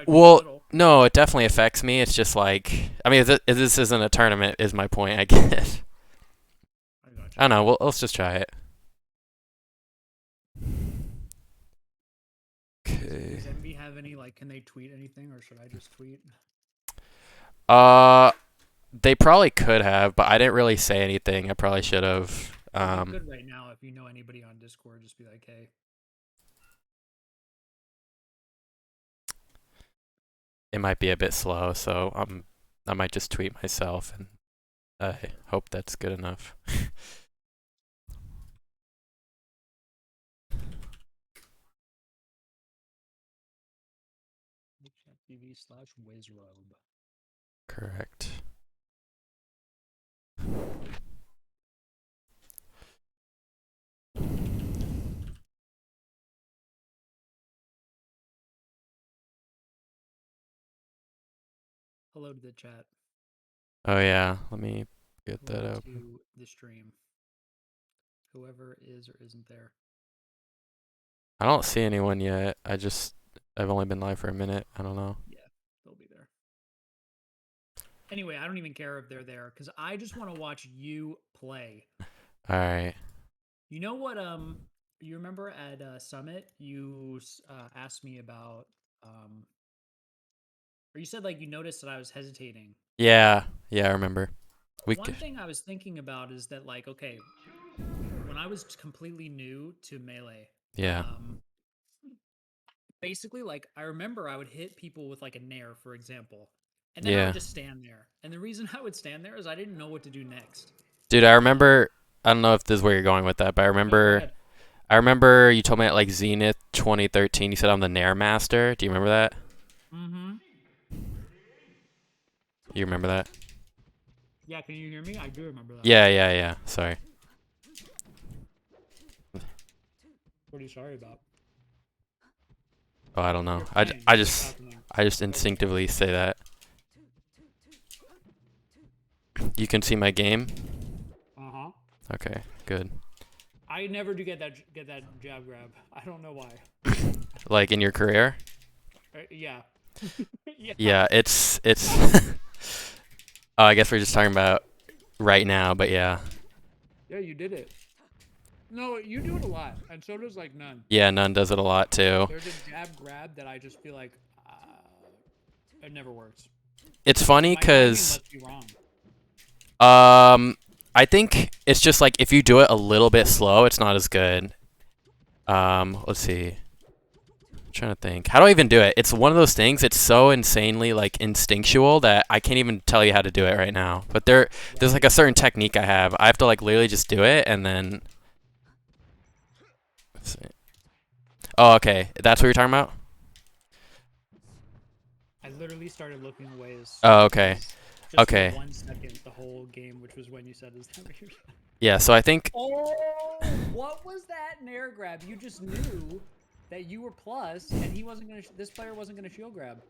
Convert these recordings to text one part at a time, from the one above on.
affect you a Well, little. no, it definitely affects me. It's just like, I mean, if this isn't a tournament, is my point, I guess. I got I you. don't know. Well, let's just try it. Okay. Does Envy have any, like, can they tweet anything, or should I just tweet? Uh, they probably could have, but I didn't really say anything. I probably should have. Well, you could right now if you know anybody on Discord. Just be like, hey. It might be a bit slow, so I might just tweet myself, and I hope that's good enough. TV/Wizzrobe. Correct. Hello to the chat. Oh yeah, let me get that Hello open. to the stream. Whoever is or isn't there. I don't see anyone yet. I've only been live for a minute. I don't know. Yeah, they'll be there. Anyway, I don't even care if they're there because I just want to watch you play. All right. You know what? You remember at Summit, you asked me about, or you said like you noticed that I was hesitating. Yeah, yeah, I remember. We One could, thing I was thinking about is that like, okay, when I was completely new to Melee, yeah, basically like I remember I would hit people with like a nair, for example, and then I would yeah. just stand there. And the reason I would stand there is I didn't know what to do next. Dude, I Um, remember. I don't know if this is where you're going with that, but I no, go remember. ahead. I remember you told me at like Zenith 2013. You said I'm the Nair Master. Do you remember that? Mm-hmm. You remember that? Yeah, can you hear me? I do remember that. Yeah, yeah, yeah. Sorry. What are you sorry about? Oh, I don't know. You're playing. What's happening? I just What was instinctively say that. You can see my game. Uh-huh. Okay, good. I never do get that jab grab. I don't know why. Like in your career? Yeah. Yeah. Yeah, it's. Oh, I guess we're just talking about right now, but yeah. Yeah, you did it. No, you do it a lot, and so does like none. Yeah, None does it a lot too. There's a jab grab that I just feel like it never works. It's funny My timing because must be wrong. I think it's just like if you do it a little bit slow, it's not as good. Let's see. I'm trying to think. How do I even do it? It's one of those things. It's so insanely like instinctual that I can't even tell you how to do it right now. But there's like a certain technique I have. I have to like literally just do it and then. Let's see. Oh, okay. That's what you're talking about? I literally started looking away as Oh, soon okay. as just for Okay. 1 second the whole game, which was when you said is that weird? Yeah, so I think Oh, what was that nair grab? You just knew that you were plus, and he wasn't gonna. This player wasn't gonna shield grab.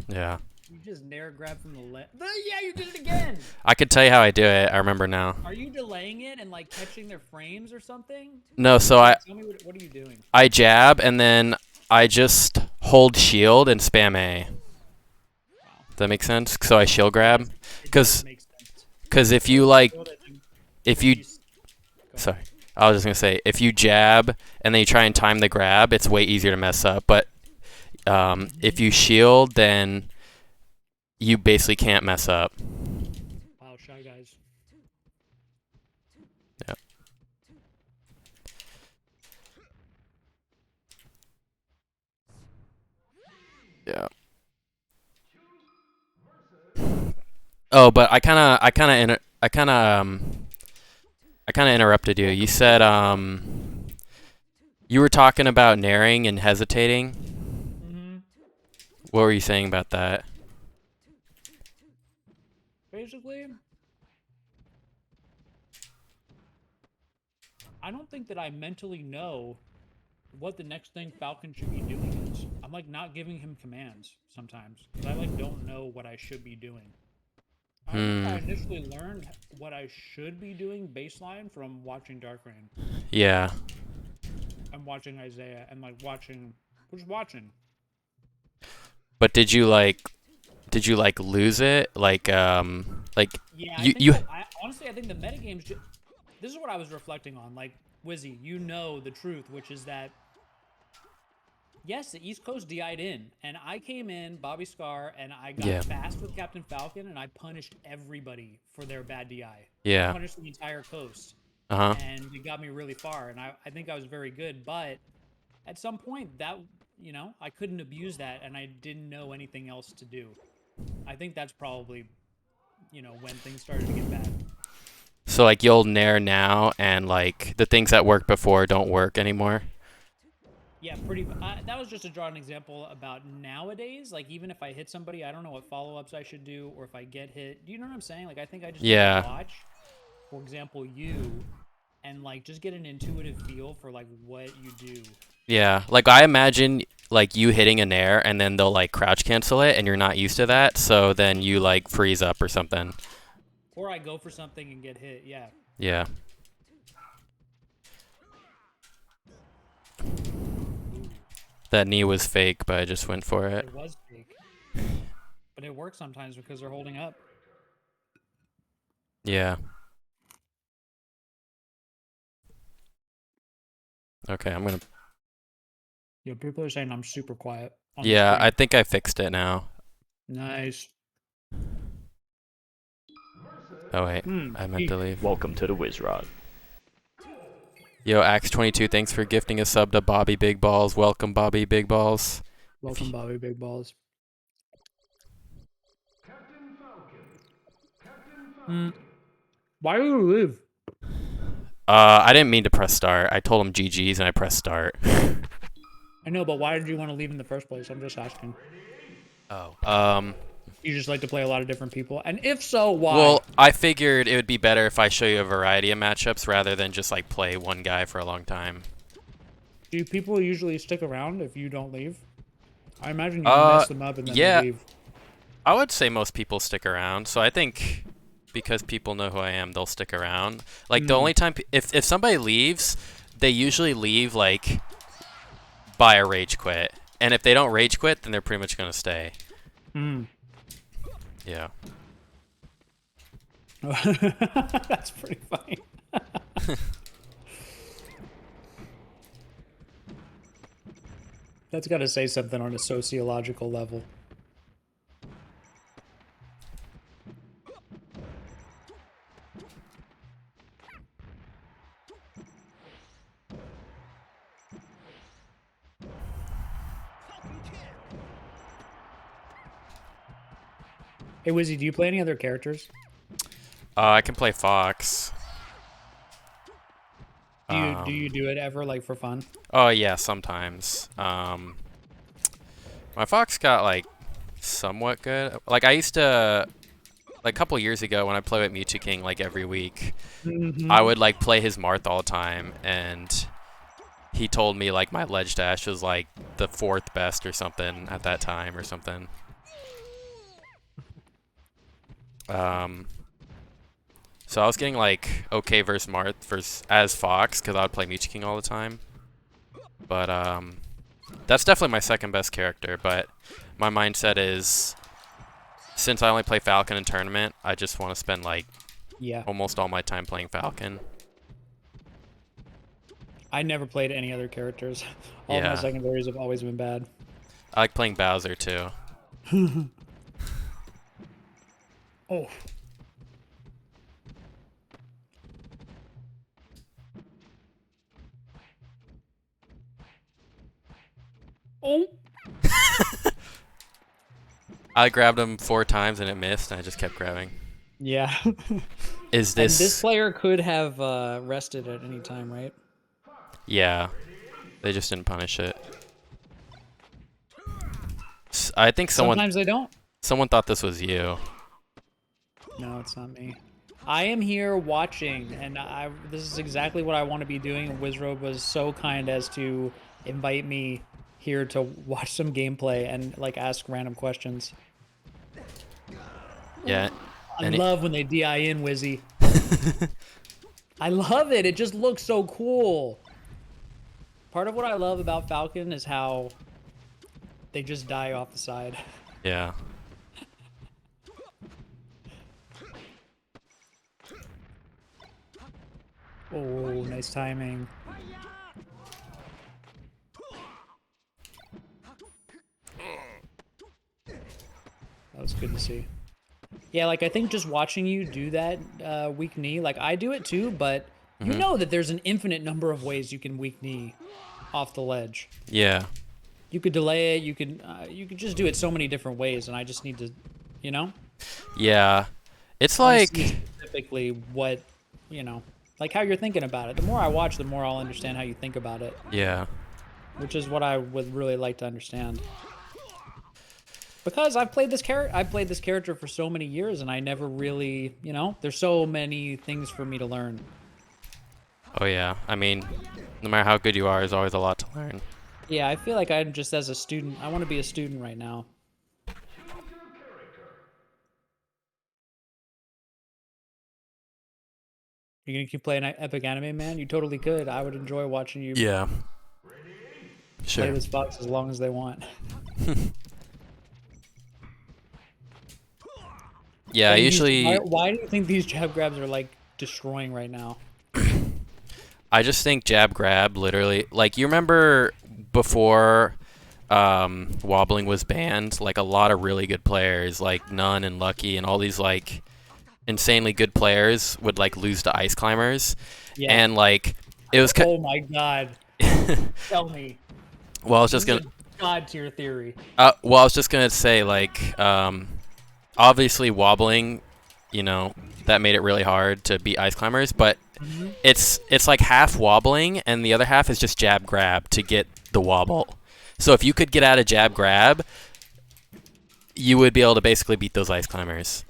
yeah. You just nair grab from the left. Yeah, you did it again. I could tell you how I do it. I remember now. Are you delaying it and like catching their frames or something? No, so Like, tell me what are you doing? I jab and then I just hold shield and spam A. Wow. Does that make sense? So I shield grab, It does cause make sense. if you Because like shield, I think, if you go ahead. sorry, I was just gonna say if you jab and then you try and time the grab, it's way easier to mess up. But if you shield, then you basically can't mess up. Wow, shy guys. Yeah. Yeah. Oh, but I kind of interrupted you. You said you were talking about narrowing and hesitating. Mm-hmm. What were you saying about that? Basically, I don't think that I mentally know what the next thing Falcon should be doing is. I'm like not giving him commands sometimes because I like don't know what I should be doing. I think I Hmm. initially learned what I should be doing baseline from watching Dark Rain Yeah. and watching Isaiah and like watching, just watching. But did you like lose it? Like Yeah, honestly I think the metagames. This is what I was reflecting on. Like Wizzy, you know the truth, which is that yes, the East Coast DI'd in, and I came in Bobby Scar, and I got fast with Captain Falcon, and I punished everybody for their bad DI. I Yeah. punished the entire coast, Uh-huh. and it got me really far, and I think I was very good. But at some point, that I couldn't abuse that, and I didn't know anything else to do. I think that's probably when things started to get bad. So like you'll nair now, and like the things that worked before don't work anymore. Yeah, that was just to draw an example about nowadays. Like, even if I hit somebody, I don't know what follow-ups I should do, or if I get hit. Do you know what I'm saying? Like, I think I just need to watch, for example, you, and, like, just get an intuitive feel for, like, what you do. Yeah, like I imagine like you hitting a nair, and then they'll like crouch cancel it, and you're not used to that, so then you like freeze up or something. Or I go for something and get hit, yeah. Yeah. That knee was fake, but I just went for it. It was fake. But it works sometimes because they're holding up. Yeah. Okay, I'm gonna... Yeah, people are saying I'm super quiet. Yeah, I think I fixed it now. Nice. Oh wait, I meant to leave. Welcome to the Wizzrobe. Yo, Axe22, thanks for gifting a sub to Bobby Big Balls. Welcome, Bobby Big Balls. Welcome, Bobby Big Balls. Why did you leave? I didn't mean to press start. I told him GG's and I pressed start. I know, but why did you want to leave in the first place? I'm just asking. Oh. You just like to play a lot of different people? And if so, why? Well, I figured it would be better if I show you a variety of matchups rather than just like play one guy for a long time. Do people usually stick around if you don't leave? I imagine you mess them up and then they leave. I would say most people stick around. So I think because people know who I am, they'll stick around. Like the only time if somebody leaves, they usually leave like by a rage quit. And if they don't rage quit, then they're pretty much going to stay. Yeah. That's pretty funny. That's got to say something on a sociological level. Hey, Wizzy, do you play any other characters? I can play Fox. Do you do it ever, like, for fun? Oh, yeah, sometimes. My Fox got, like, somewhat good. Like, I used to... Like, a couple years ago, when I play with Mewtwo King, like, every week, I would, like, play his Marth all the time, and he told me, like, my ledge dash was, like, the 4th best or something at that time or something. So I was getting like okay versus Marth as Fox because I would play Mewtwo King all the time. But that's definitely my second best character. But my mindset is since I only play Falcon in tournament, I just want to spend like almost all my time playing Falcon. I never played any other characters. All my secondaries have always been bad. I like playing Bowser too. Oh. Oh. I grabbed him 4 times and it missed, and I just kept grabbing. Yeah. Is this... And this player could have rested at any time, right? Yeah. They just didn't punish it. I think Sometimes they don't. Someone thought this was you. No, it's not me. I am here watching, and this is exactly what I want to be doing. And Wizzrobe was so kind as to invite me here to watch some gameplay and like ask random questions. Yeah. I love when they DI in, Wizzy. I love it. It just looks so cool. Part of what I love about Falcon is how they just die off the side. Yeah. Oh, nice timing. That was good to see. Yeah, like I think just watching you do that weak knee, like I do it too, but you know that there's an infinite number of ways you can weak knee off the ledge. Yeah. You could delay it. You could just do it so many different ways, and I just need to, you know. Yeah. It's I wanna like see specifically what, you know, like how you're thinking about it. The more I watch, the more I'll understand how you think about it. yeah. Which is what I would really like to understand. Because I've played this character for so many years, and I never really, you know, there's so many things for me to learn. Oh yeah. I mean, no matter how good you are, there's always a lot to learn. Yeah, I feel like I'm just as a student. I want to be a student right now. You're gonna keep playing Epic Anime, man? You totally could. I would enjoy watching you Yeah. play Sure. this box as long as they want. Yeah, I And usually why do you think these jab grabs are like destroying right now? I just think jab grab literally like you remember before wobbling was banned, like a lot of really good players like Nun and Lucky and all these like insanely good players would like lose to ice climbers. Yeah. And like it was Oh my god. Tell me. well, I was This just is gonna a god tier theory. well, I was just gonna say like obviously wobbling, you know, that made it really hard to beat ice climbers, but it's like half wobbling and the other half is just jab grab to get the wobble. So if you could get out of jab grab, you would be able to basically beat those ice climbers.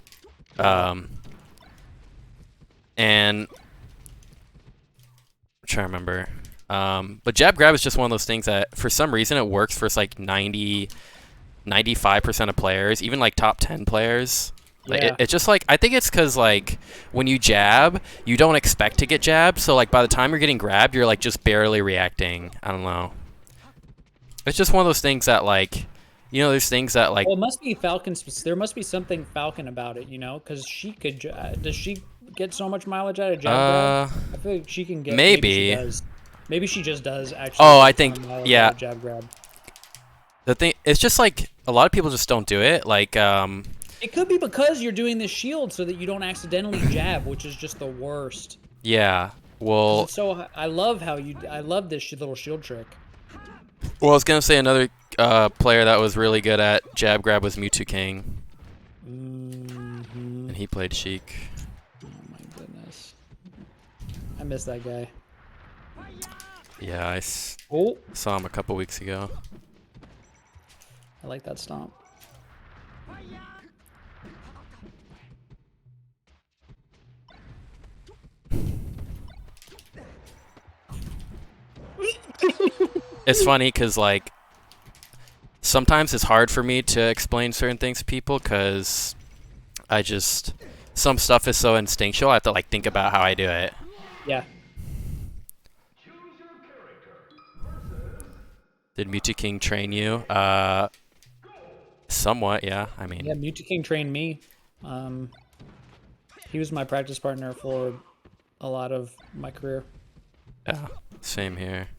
And I'm trying to remember. But jab grab is just one of those things that for some reason it works for like 95% of players, even like top 10 players. Like Yeah. it's just like I think it's because like when you jab, you don't expect to get jabbed, so like by the time you're getting grabbed, you're like just barely reacting. I don't know. It's just one of those things that like, you know, there's things that like Well, it must be Falcon. There must be something Falcon about it, you know? Because she could. Does she get so much mileage out of jab grab? I feel like she can get. Maybe she maybe. does. Maybe she just does actually. Oh, I get a ton think of mileage yeah. out of jab grab. The thing it's just like a lot of people just don't do it. Like It could be because you're doing this shield so that you don't accidentally jab, which is just the worst. yeah. 'Cause Well, it's so. I love how you. I love this little shield trick. I was gonna say another player that was really good at jab grab was Mewtwo King, and he played Sheik. Oh my goodness. I miss that guy. Yeah, Oh, saw him a couple weeks ago. I like that stomp. It's funny because like sometimes it's hard for me to explain certain things to people because I just some stuff is so instinctual. I have to like think about how I do it. Yeah. Did Mewtwo King train you? Somewhat, yeah. I mean, Yeah, Mewtwo King trained me. He was my practice partner for a lot of my career. yeah, same here.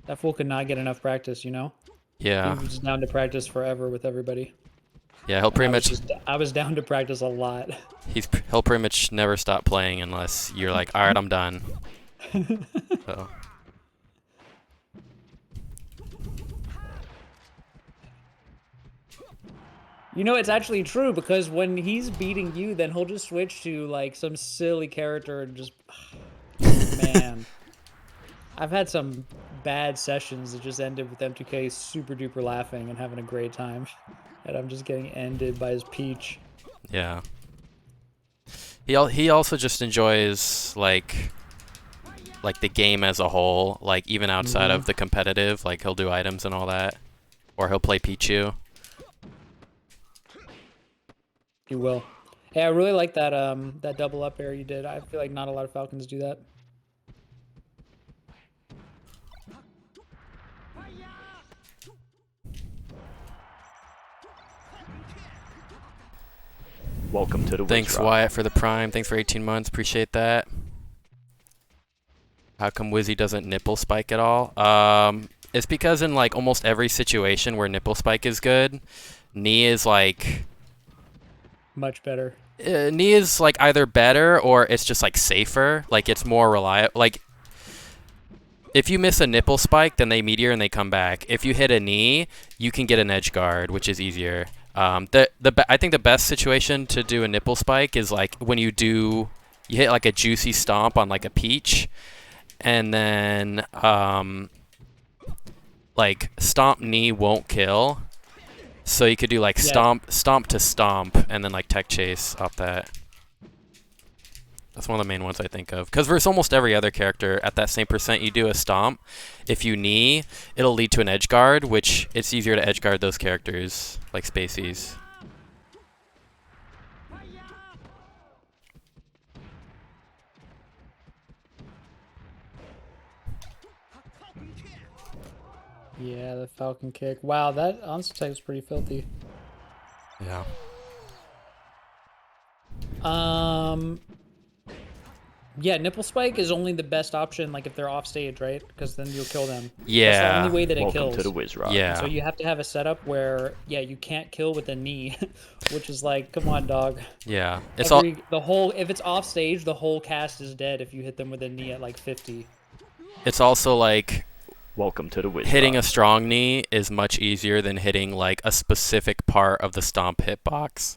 That fool could not get enough practice, you know? Yeah, He was down to practice forever with everybody. yeah. He'll pretty much I was down to practice a lot. he'll pretty much never stop playing unless you're like, all right, I'm done. So. You know, it's actually true because when he's beating you, then he'll just switch to like some silly character and just, man. I've had some bad sessions that just ended with M2K super duper laughing and having a great time. And I'm just getting ended by his Peach. Yeah. He also just enjoys like the game as a whole, like even outside of the competitive, like he'll do items and all that, or he'll play Pichu. You will. Hey, I really like that that double up air you did. I feel like not a lot of Falcons do that. Welcome to the Thanks, Wizzrobe. Wyatt, for the Prime. Thanks for 18 months. Appreciate that. How come Wizzy doesn't nipple spike at all? It's because in like almost every situation where nipple spike is good, knee is like Much better. knee is like either better or it's just like safer. Like it's more reliable. Like if you miss a nipple spike, then they meteor and they come back. If you hit a knee, you can get an edge guard, which is easier. I think the best situation to do a nipple spike is like when you hit like a juicy stomp on like a peach, and then like stomp knee won't kill, so you could do like stomp to stomp, and then like tech chase off that. That's one of the main ones I think of. Because versus almost every other character, at that same percent you do a stomp, if you knee, it'll lead to an edge guard, which it's easier to edge guard those characters, like Spaceys. Yeah, the Falcon kick. Wow, that onslaught type is pretty filthy. Yeah. Yeah, nipple spike is only the best option, like if they're off stage, right? Because then you'll kill them. Yeah. That's the only way that it Welcome kills. to the Wizzrobe. Yeah. So you have to have a setup where, yeah, you can't kill with a knee, which is like, come on, dog. Yeah. It's if it's off stage, the whole cast is dead if you hit them with a knee at like 50. It's also like Welcome to the Wizzrobe. hitting a strong knee is much easier than hitting like a specific part of the stomp hitbox.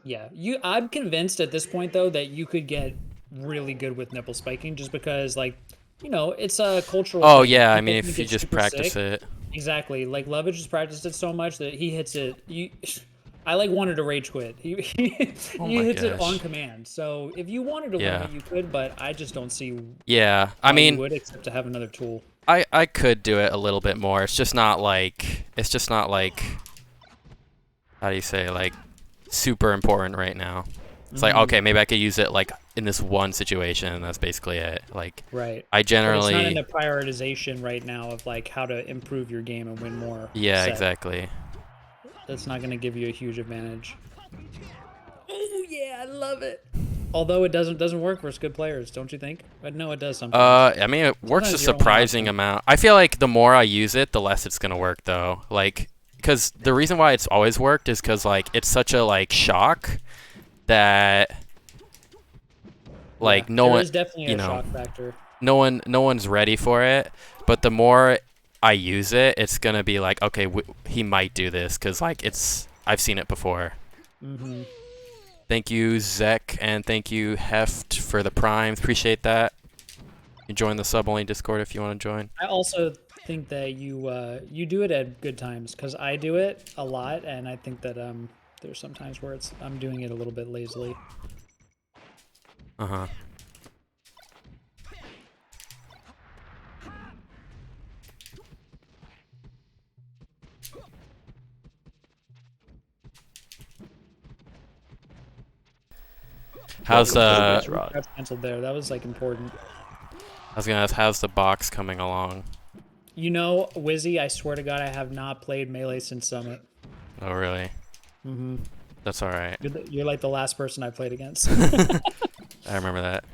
Yeah, I'm convinced at this point though that you could get really good with nipple spiking just because like, you know, it's a cultural Oh thing. yeah, I People mean think if you it's just super practice sick. it. Exactly. Like Lovage has practiced it so much that he hits it. I like wanted to rage quit. He hits it on command. So if you wanted to learn it, you could, but I just don't see. Yeah, I how mean, you would except to have another tool. I could do it a little bit more. It's just not like how do you say, like super important right now. It's like, okay, maybe I could use it like in this one situation, and that's basically it. Like, right. I generally. But it's not in the prioritization right now of like how to improve your game and win more. Yeah, exactly. That's not going to give you a huge advantage. Oh yeah, I love it. Although it doesn't work versus good players, don't you think? But no, it does sometimes. I mean, it works a surprising amount. I feel like the more I use it, the less it's gonna work, though. Like, because the reason why it's always worked is because like it's such a like shock that like no one, is definitely a shock factor. No one's ready for it. But the more I use it, it's gonna be like, okay, he might do this because like I've seen it before. Mm-hmm. Thank you, Zek, and thank you, Heft, for the primes. Appreciate that. You join the sub-only Discord if you want to join. I also think that you do it at good times because I do it a lot, and I think that there's some times where I'm doing it a little bit lazily. Uh-huh. How's That's canceled there. That was like important. I was gonna ask, how's the box coming along? You know, Wizzy, I swear to God, I have not played Melee since Summit. Oh really? Mm-hmm. That's all right. You're like the last person I played against. I remember that.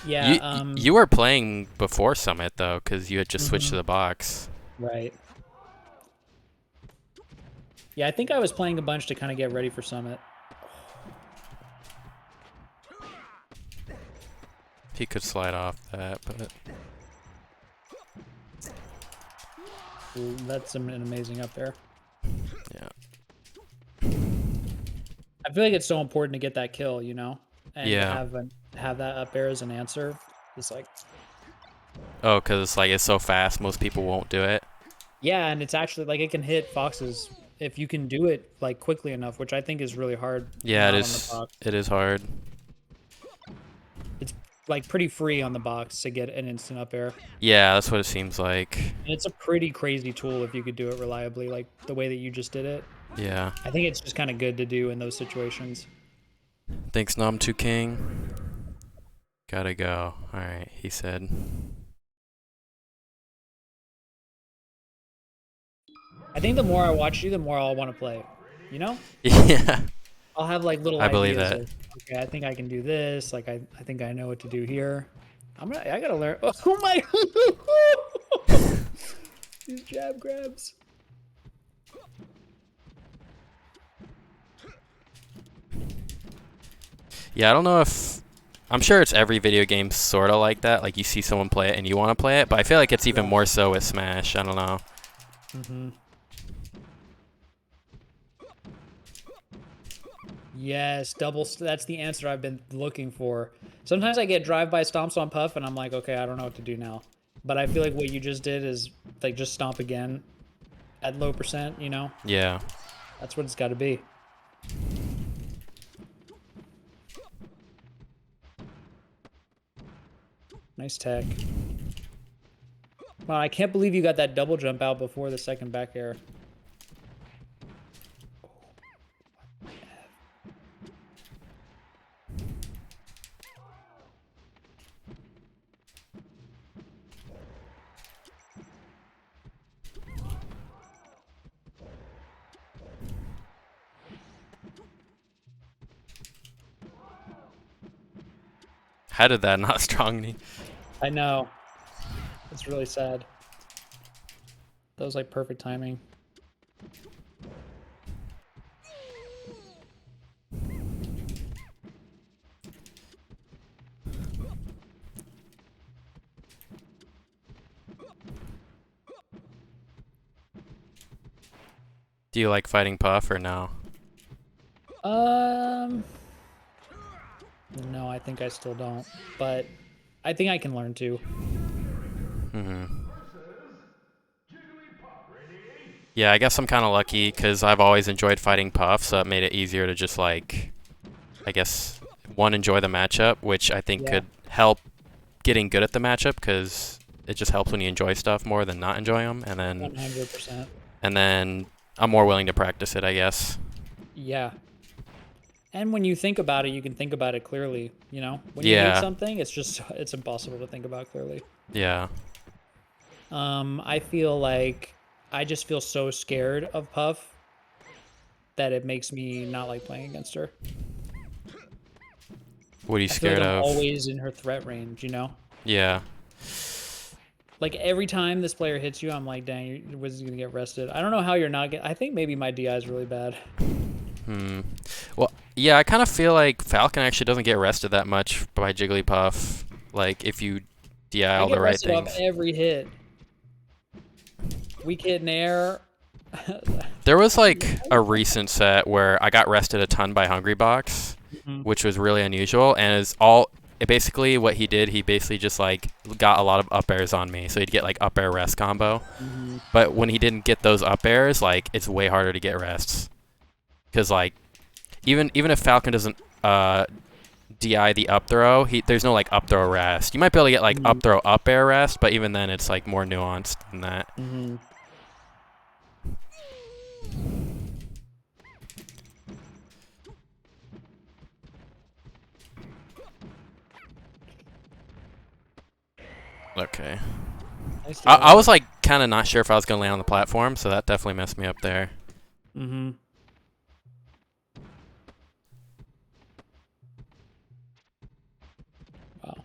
Yeah. You were playing before Summit though, because you had just switched to the box. Right. Yeah, I think I was playing a bunch to kind of get ready for Summit. He could slide off that, but Ooh, that's an amazing up there. yeah. I feel like it's so important to get that kill, you know, and Yeah. have that up air as an answer. It's like, Oh, because it's like it's so fast, most people won't do it. yeah, and it's actually like it can hit foxes if you can do it like quickly enough, which I think is really hard. Yeah, it is. It is hard. It's like pretty free on the box to get an instant up air. Yeah, that's what it seems like. And it's a pretty crazy tool if you could do it reliably, like the way that you just did it. Yeah. I think it's just kind of good to do in those situations. Thanks, Nom2 King. Gotta go. Alright, he said. I think the more I watch you, the more I'll want to play. You know? Yeah, I'll have like little I believe ideas that. of, okay, I think I can do this. Like I think I know what to do here. I gotta learn. Oh my! These jab grabs. Yeah, I don't know if I'm sure it's every video game sort of like that. Like you see someone play it and you want to play it, but I feel like it's even Yeah. more so with Smash. I don't know. Yes, that's the answer I've been looking for. Sometimes I get drive-by stomps on Puff, and I'm like, okay, I don't know what to do now. But I feel like what you just did is like just stomp again at low percent. You know, Yeah. that's what it's got to be. Nice tech. Wow, I can't believe you got that double jump out before the second back air. How did that not strong knee? I know. It's really sad. That was like perfect timing. Do you like fighting Puff or no? No, I think I still don't, but I think I can learn to. Yeah, I guess I'm kind of lucky because I've always enjoyed fighting Puff, so it made it easier to just like, I guess, one, enjoy the matchup, which I think could help getting good at the matchup because it just helps when you enjoy stuff more than not enjoy them, 100%. and then I'm more willing to practice it, I guess. Yeah. And when you think about it, you can think about it clearly, you know? When you hate Yeah. something, it's impossible to think about clearly. Yeah. I feel like I just feel so scared of Puff that it makes me not like playing against her. What are you I feel like scared I'm of? always in her threat range, you know? Yeah. Like every time this player hits you, I'm like, dang, Wiz is gonna get rested. I don't know how you're not getting. I think maybe my DI is really bad. Well, yeah, I kind of feel like Falcon actually doesn't get rested that much by Jigglypuff. Like, if you DI I all get the right rested off things. every hit. Weak hit in air. There was like a recent set where I got rested a ton by Hungrybox, which was really unusual, and basically what he did, he basically just like got a lot of up airs on me, so he'd get like up air rest combo. But when he didn't get those up airs, like it's way harder to get rests, because like even if Falcon doesn't DI the up throw, there's no like up throw rest. You might be able to get like up throw up air rest, but even then it's like more nuanced than that. Okay. I was like kind of not sure if I was gonna land on the platform, so that definitely messed me up there. Wow.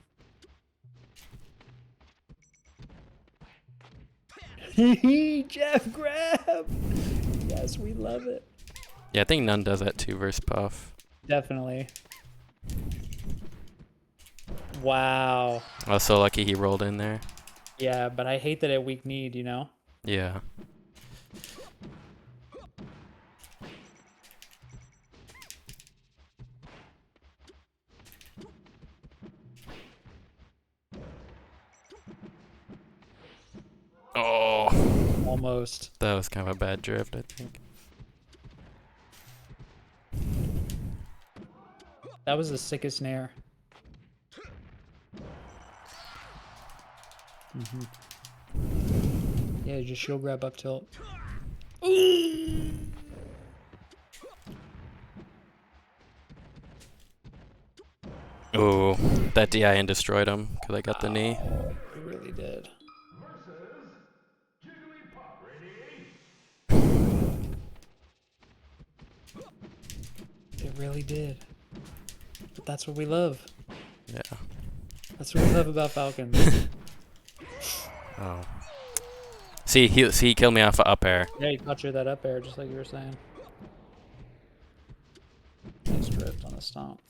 Jeff grab. Yes, we love it. Yeah, I think None does that too versus Puff. Definitely. Wow. I was so lucky he rolled in there. Yeah, but I hate that at weak need, you know? Yeah. Oh. Almost. That was kind of a bad drift, I think. That was the sickest nair. Yeah, just shield grab up tilt. Ooh, that DI destroyed him because I got the knee. It really did. really did. But that's what we love. Yeah. That's what we love about Falcons. Oh. See, he killed me off of up air. Yeah, you caught you that up air, just like you were saying. Nice drift on the stomp.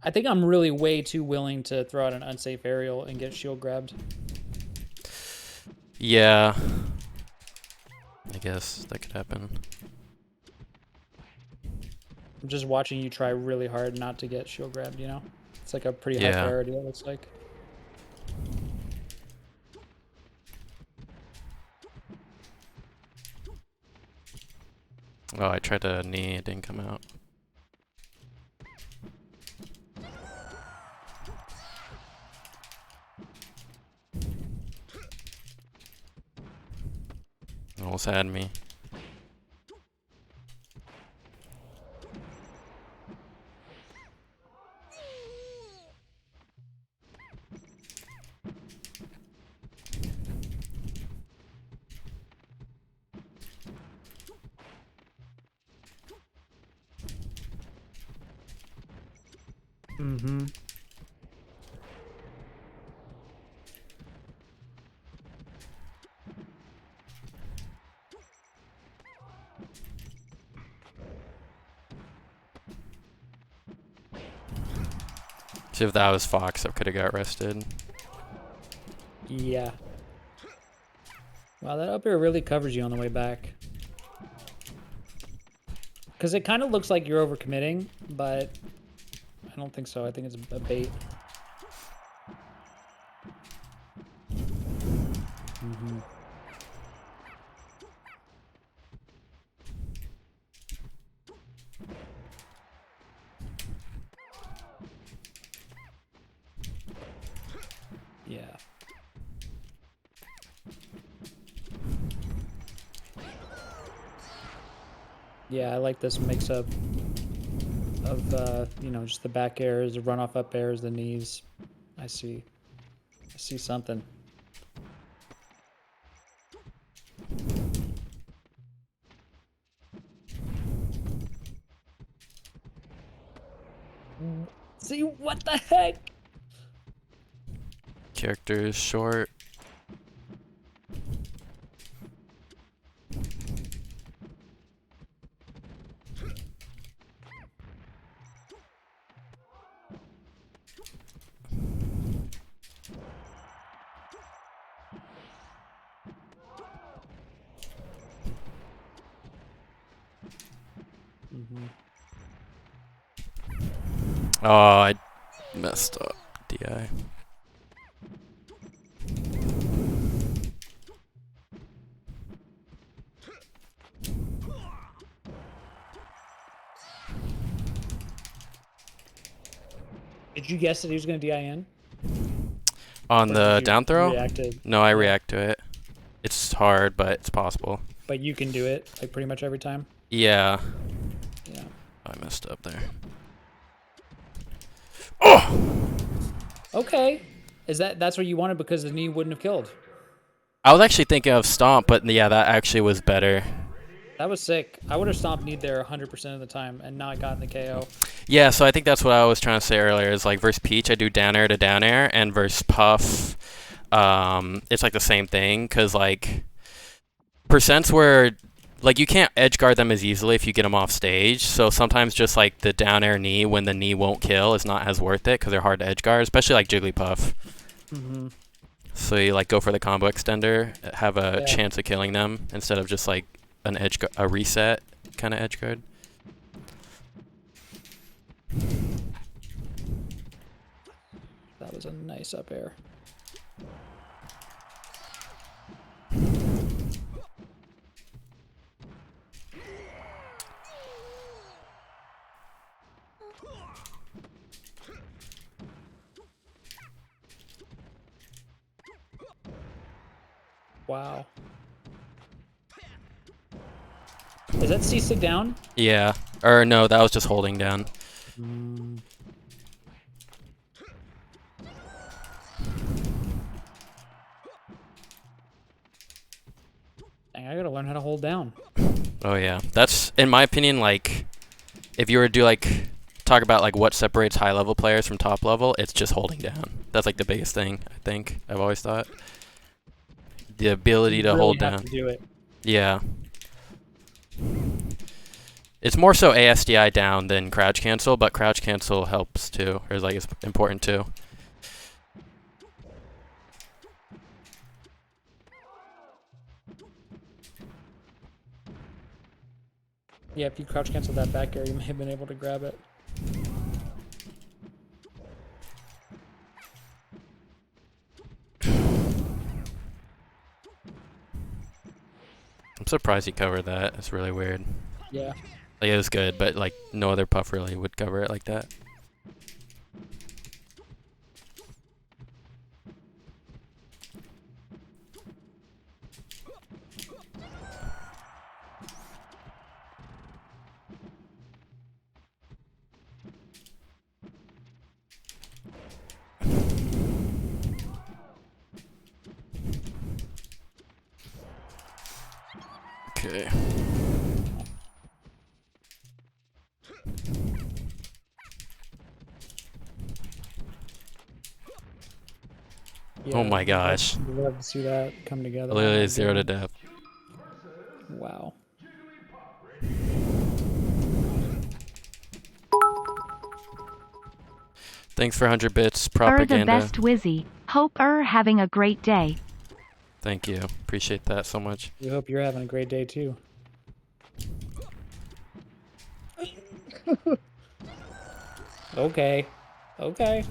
I think I'm really way too willing to throw out an unsafe aerial and get shield grabbed. Yeah. I guess that could happen. I'm just watching you try really hard not to get shield grabbed, you know? It's like a pretty high priority, it looks like. Oh, I tried to knee, it didn't come out. Almost had me. Mm-hmm. See, if that was Fox, I could have got arrested. Yeah. Wow, that up air really covers you on the way back. Because it kind of looks like you're overcommitting, but I don't think so. I think it's a bait. Mm-hmm. Yeah. Yeah, I like this mix-up of, you know, just the back airs, the runoff up airs, the knees. I see something. See, what the heck? Character is short. Mm-hmm. Oh, I messed up. DI. Did you guess that he was going to DIN? On Or the did you down throw? reacted? No, I react to it. It's hard, but it's possible. But you can do it, like, pretty much every time? Yeah. Yeah. I messed up there. Oh! Okay. That's what you wanted because the knee wouldn't have killed? I was actually thinking of Stomp, but yeah, that actually was better. That was sick. I would have stomped knee there 100% of the time and not gotten the KO. Yeah, so I think that's what I was trying to say earlier. Is like versus Peach, I do down air to down air, and versus Puff, it's like the same thing. Because like percents where like you can't edge guard them as easily if you get them off stage. So sometimes just like the down air knee when the knee won't kill is not as worth it because they're hard to edge guard, especially like Jigglypuff. Mm-hmm. So you like go for the combo extender, have a chance of killing them instead of just like an a reset kind of edge guard. That was a nice up air. Wow. Is that C-Sig down? Yeah. Or no, that was just holding down. Mm. Dang, I gotta learn how to hold down. Oh yeah. That's in my opinion, like, if you were to do like talk about like what separates high level players from top level, it's just holding down. That's like the biggest thing. I think I've always thought the ability to hold down. To do it. Yeah. It's more so ASDI down than crouch cancel, but crouch cancel helps too, or is like it's important too. Yeah, if you crouch cancel that back air, you may have been able to grab it. I'm surprised he covered that. It's really weird. Yeah. Like, it was good, but like no other puff really would cover it like that. Okay. Yeah, Oh my gosh. I'd love to see that come together. Literally 0 to death. Wow. Thanks for 100 bits. Propaganda. The best Wizzy. Hope having a great day. Thank you. Appreciate that so much. We hope you're having a great day too. Okay. Okay.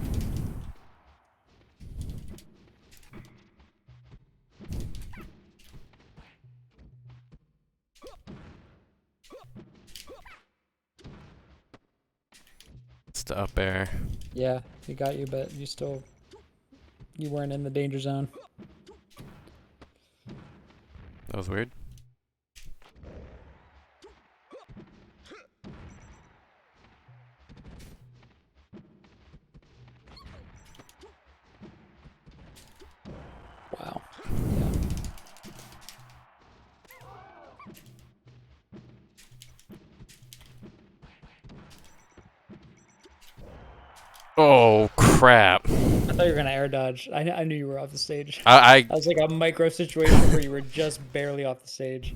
It's the up air. Yeah, he got you, but you weren't in the danger zone. That was weird. Wow. Yeah. Oh crap! I thought you were gonna air dodge. I knew you were off the stage. I was like a micro situation where you were just barely off the stage.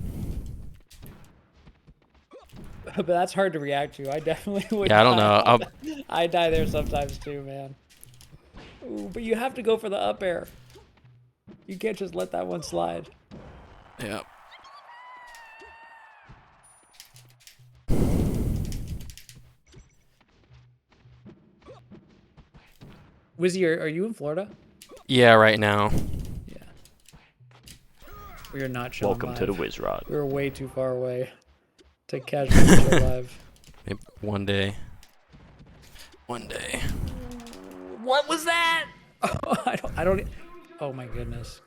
But that's hard to react to. I definitely would. Yeah, I don't know. I die there sometimes too, man. Ooh, but you have to go for the up air. You can't just let that one slide. Yeah. Wizzy, are you in Florida? Yeah, right now. Yeah. We are not showing Welcome to the Wizzrobe. We're way too far away to catch the live. Maybe one day. One day. What was that? Oh, I don't. Oh my goodness.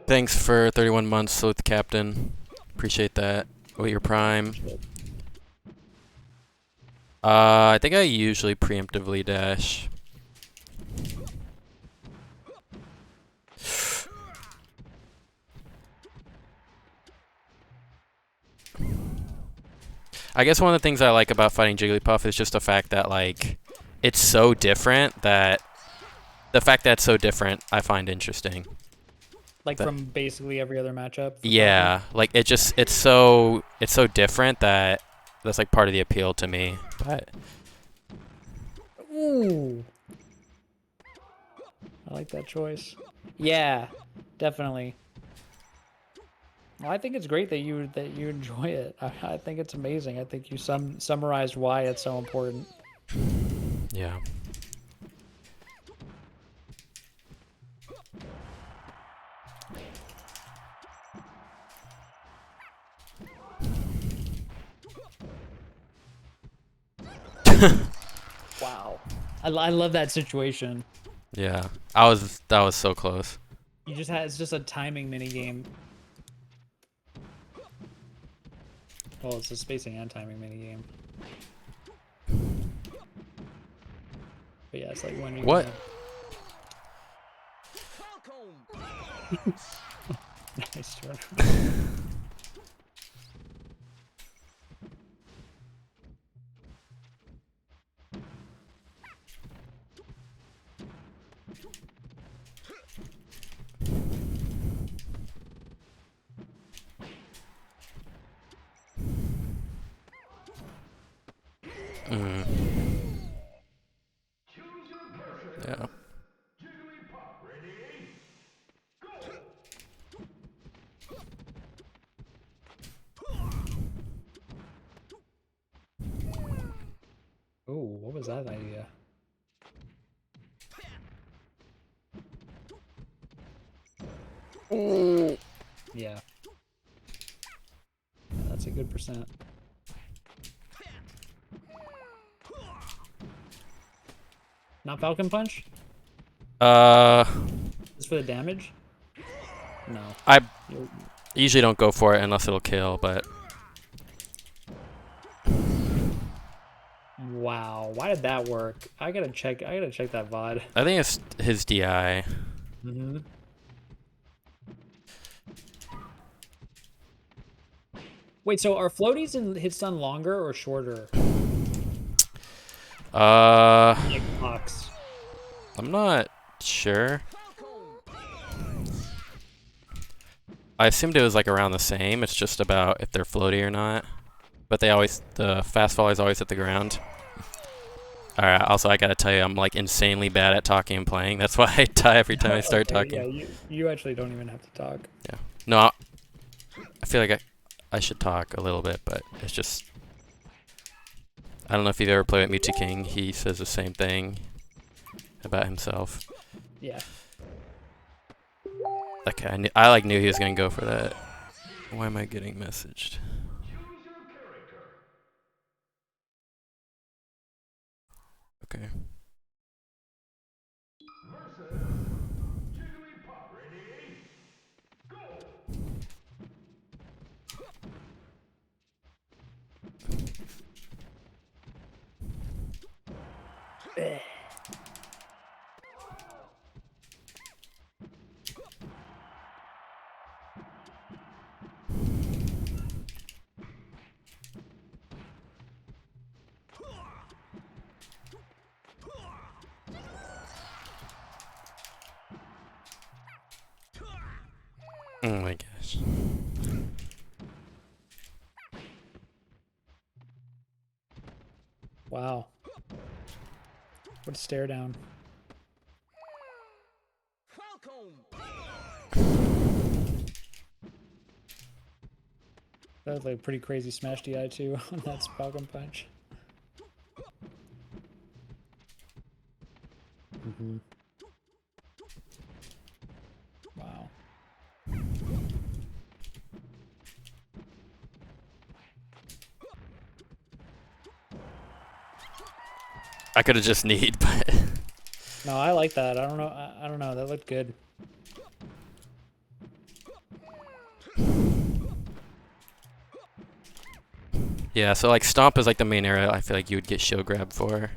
Thanks for 31 months, Sleuth Captain. Appreciate that. Wait your prime. I think I usually preemptively dash. I guess one of the things I like about fighting Jigglypuff is just the fact that, like, it's so different that... The fact that it's so different, I find interesting. Like from basically every other matchup? Yeah, like, it's so different that that's, like, part of the appeal to me. But... Ooh. I like that choice. Yeah, definitely. Well, I think it's great that you enjoy it. I think it's amazing. I think you summarized why it's so important. Yeah. Wow. I love that situation. Yeah. That was so close. It's just a timing mini game. Well, it's a spacing and timing mini game. But yeah, it's like when you What? Nice turn. Yeah. Oh, what was that idea? Ooh. Yeah. That's a good percent. Not Falcon Punch? Just for the damage? No. I usually don't go for it unless it'll kill, but Wow, why did that work? I gotta check that VOD. I think it's his DI. Mm-hmm. Wait, so are floaties in hit stun longer or shorter? Like clocks. I'm not sure. I assumed it was like around the same. It's just about if they're floaty or not. But the fast volleys always hit the ground. Alright, also I gotta tell you, I'm like insanely bad at talking and playing. That's why I die every time I start talking. Yeah, you actually don't even have to talk. Yeah. No, I feel like I should talk a little bit, but it's just... I don't know if you've ever played with Mewtwo King. He says the same thing about himself. Yeah. Okay, I like knew he was gonna go for that. Why am I getting messaged? Okay. Oh my gosh. Wow. What a stare down. That was like a pretty crazy smash DI too on that Falcon Punch. Mm-hmm. Wow. I could have just kneed, but... No, I like that. I don't know. I don't know. That looked good. Yeah, so like Stomp is like the main area I feel like you would get shield grab for.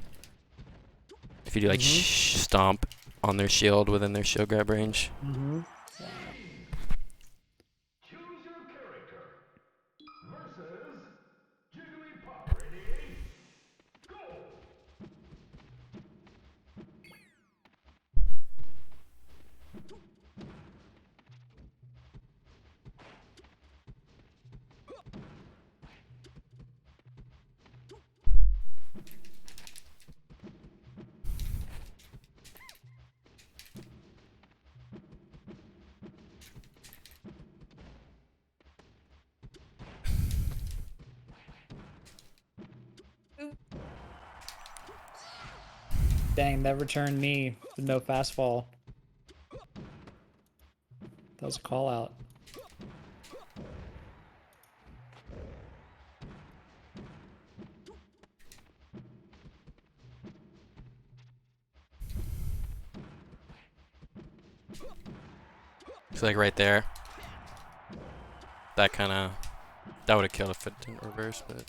If you do like Stomp on their shield within their shield grab range. Mm-hmm. Dang, that returned me with no fast fall. That was a call out. It's like right there. That would have killed if it didn't reverse, but...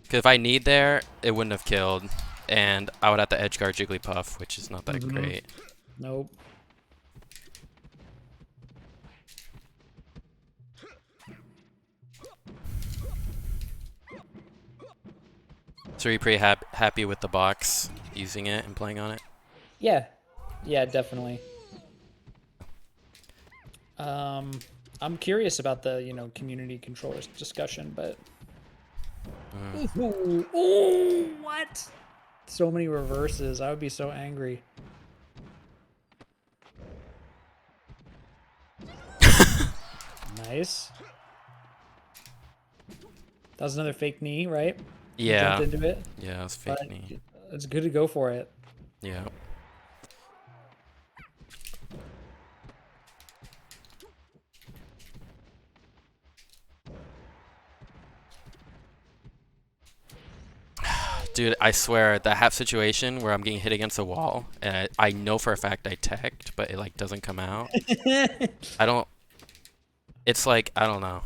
Because if I need there, it wouldn't have killed. And I would have to edge guard Jigglypuff, which is not that great. Nope. So are you pretty happy with the box, using it and playing on it? Yeah, yeah, definitely. I'm curious about the community controllers discussion, but ooh, ooh, what? So many reverses. I would be so angry. Nice. That was another fake knee, right? You Yeah. jumped into it. Yeah, it was fake But knee. it's good to go for it. Yeah. Dude, I swear, that half situation where I'm getting hit against a wall, and I know for a fact I teched, but it like doesn't come out. I don't. It's like, I don't know.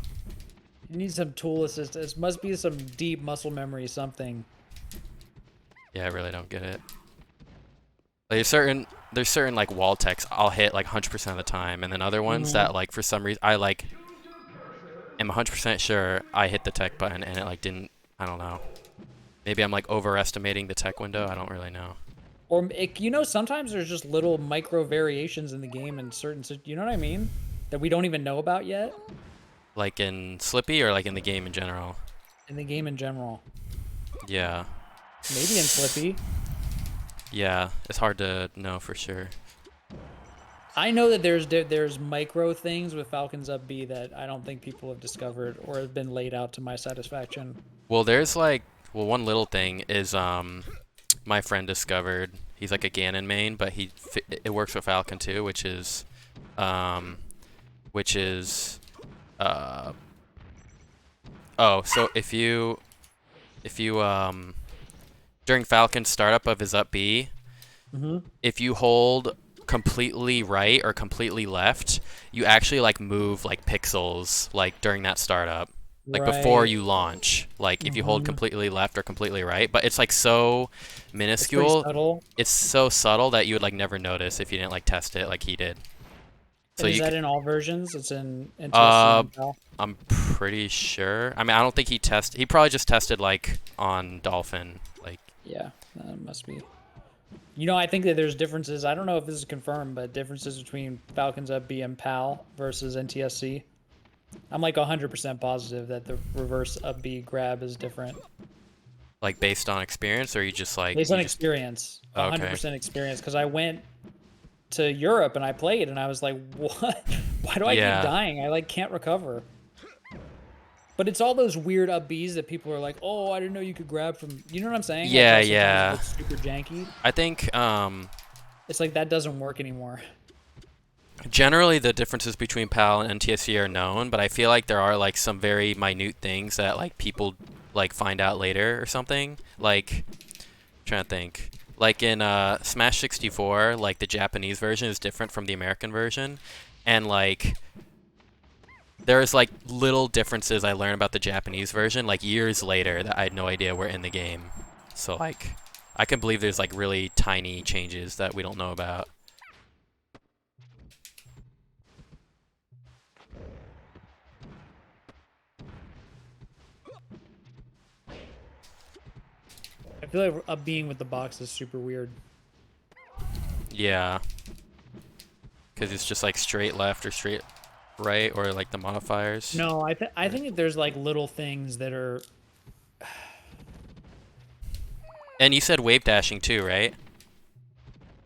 You need some tool assistance. Must be some deep muscle memory, something. Yeah, I really don't get it. Like, there's certain like wall techs I'll hit like 100% of the time, and then other ones that like for some reason I like am 100% sure I hit the tech button and it like didn't. I don't know. Maybe I'm like overestimating the tech window. I don't really know. Or sometimes there's just little micro variations in the game in certain. You know what I mean? That we don't even know about yet. Like in Slippy or like in the game in general? In the game in general. Yeah. Maybe in Slippy. Yeah, it's hard to know for sure. I know that there's micro things with Falcons Up B that I don't think people have discovered or have been laid out to my satisfaction. Well, there's like, one little thing is my friend discovered. He's like a Ganon main, but it works with Falcon too, which is oh, so if you during Falcon's startup of his up B, if you hold completely right or completely left, you actually like move like pixels like during that startup. Like before you launch, like if you hold completely left or completely right, but it's like so minuscule. It's pretty subtle. It's so subtle that you would like never notice if you didn't like test it like he did. So And is you that in all versions? It's in NTSC and PAL? I'm pretty sure. I mean, I don't think he tested. He probably just tested like on Dolphin, like. Yeah, that must be. I think that there's differences. I don't know if this is confirmed, but differences between Falcons Up B and PAL versus NTSC. I'm like 100% positive that the reverse up B grab is different. Like based on experience, or you just like Based on experience, 100% experience. Because I went to Europe and I played, and I was like, "What? Why do I keep dying? I like can't recover." But it's all those weird up Bs that people are like, "Oh, I didn't know you could grab from." You know what I'm saying? Yeah, like yeah. It's super janky. I think it's like that doesn't work anymore. Generally, the differences between PAL and NTSC are known, but I feel like there are like some very minute things that like people like find out later or something. Like, I'm trying to think. Like in Smash 64, like the Japanese version is different from the American version, and like there's like little differences I learned about the Japanese version like years later that I had no idea were in the game. So like, I can believe there's like really tiny changes that we don't know about. I feel like up being with the box is super weird. Yeah. Because it's just like straight left or straight right, or like the modifiers. No, I think that there's like little things that are. And you said wave dashing too, right?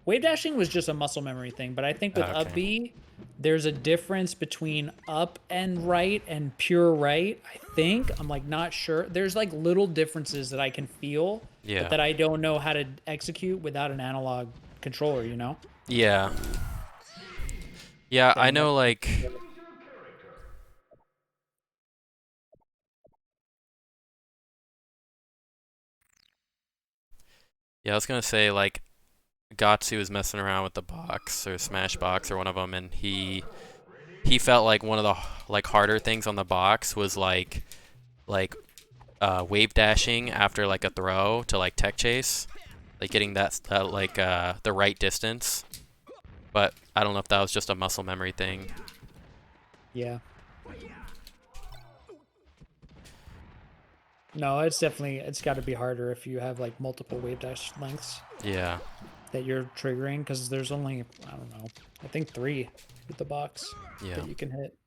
Wave dashing was just a muscle memory thing, but I think with up B, there's a difference between up and right and pure right. I think I'm like not sure. There's like little differences that I can feel, but that I don't know how to execute without an analog controller. You know? Yeah. Yeah, I know like. Yeah, I was gonna say like, Gatsu was messing around with the box or Smash Box or one of them, and he felt like one of the like harder things on the box was like wave dashing after like a throw to like tech chase, like getting that like the right distance. But I don't know if that was just a muscle memory thing. Yeah. No, it's got to be harder if you have like multiple wave dash lengths Yeah. that you're triggering, because there's only, I don't know, I think 3 with the box Yeah. that you can hit.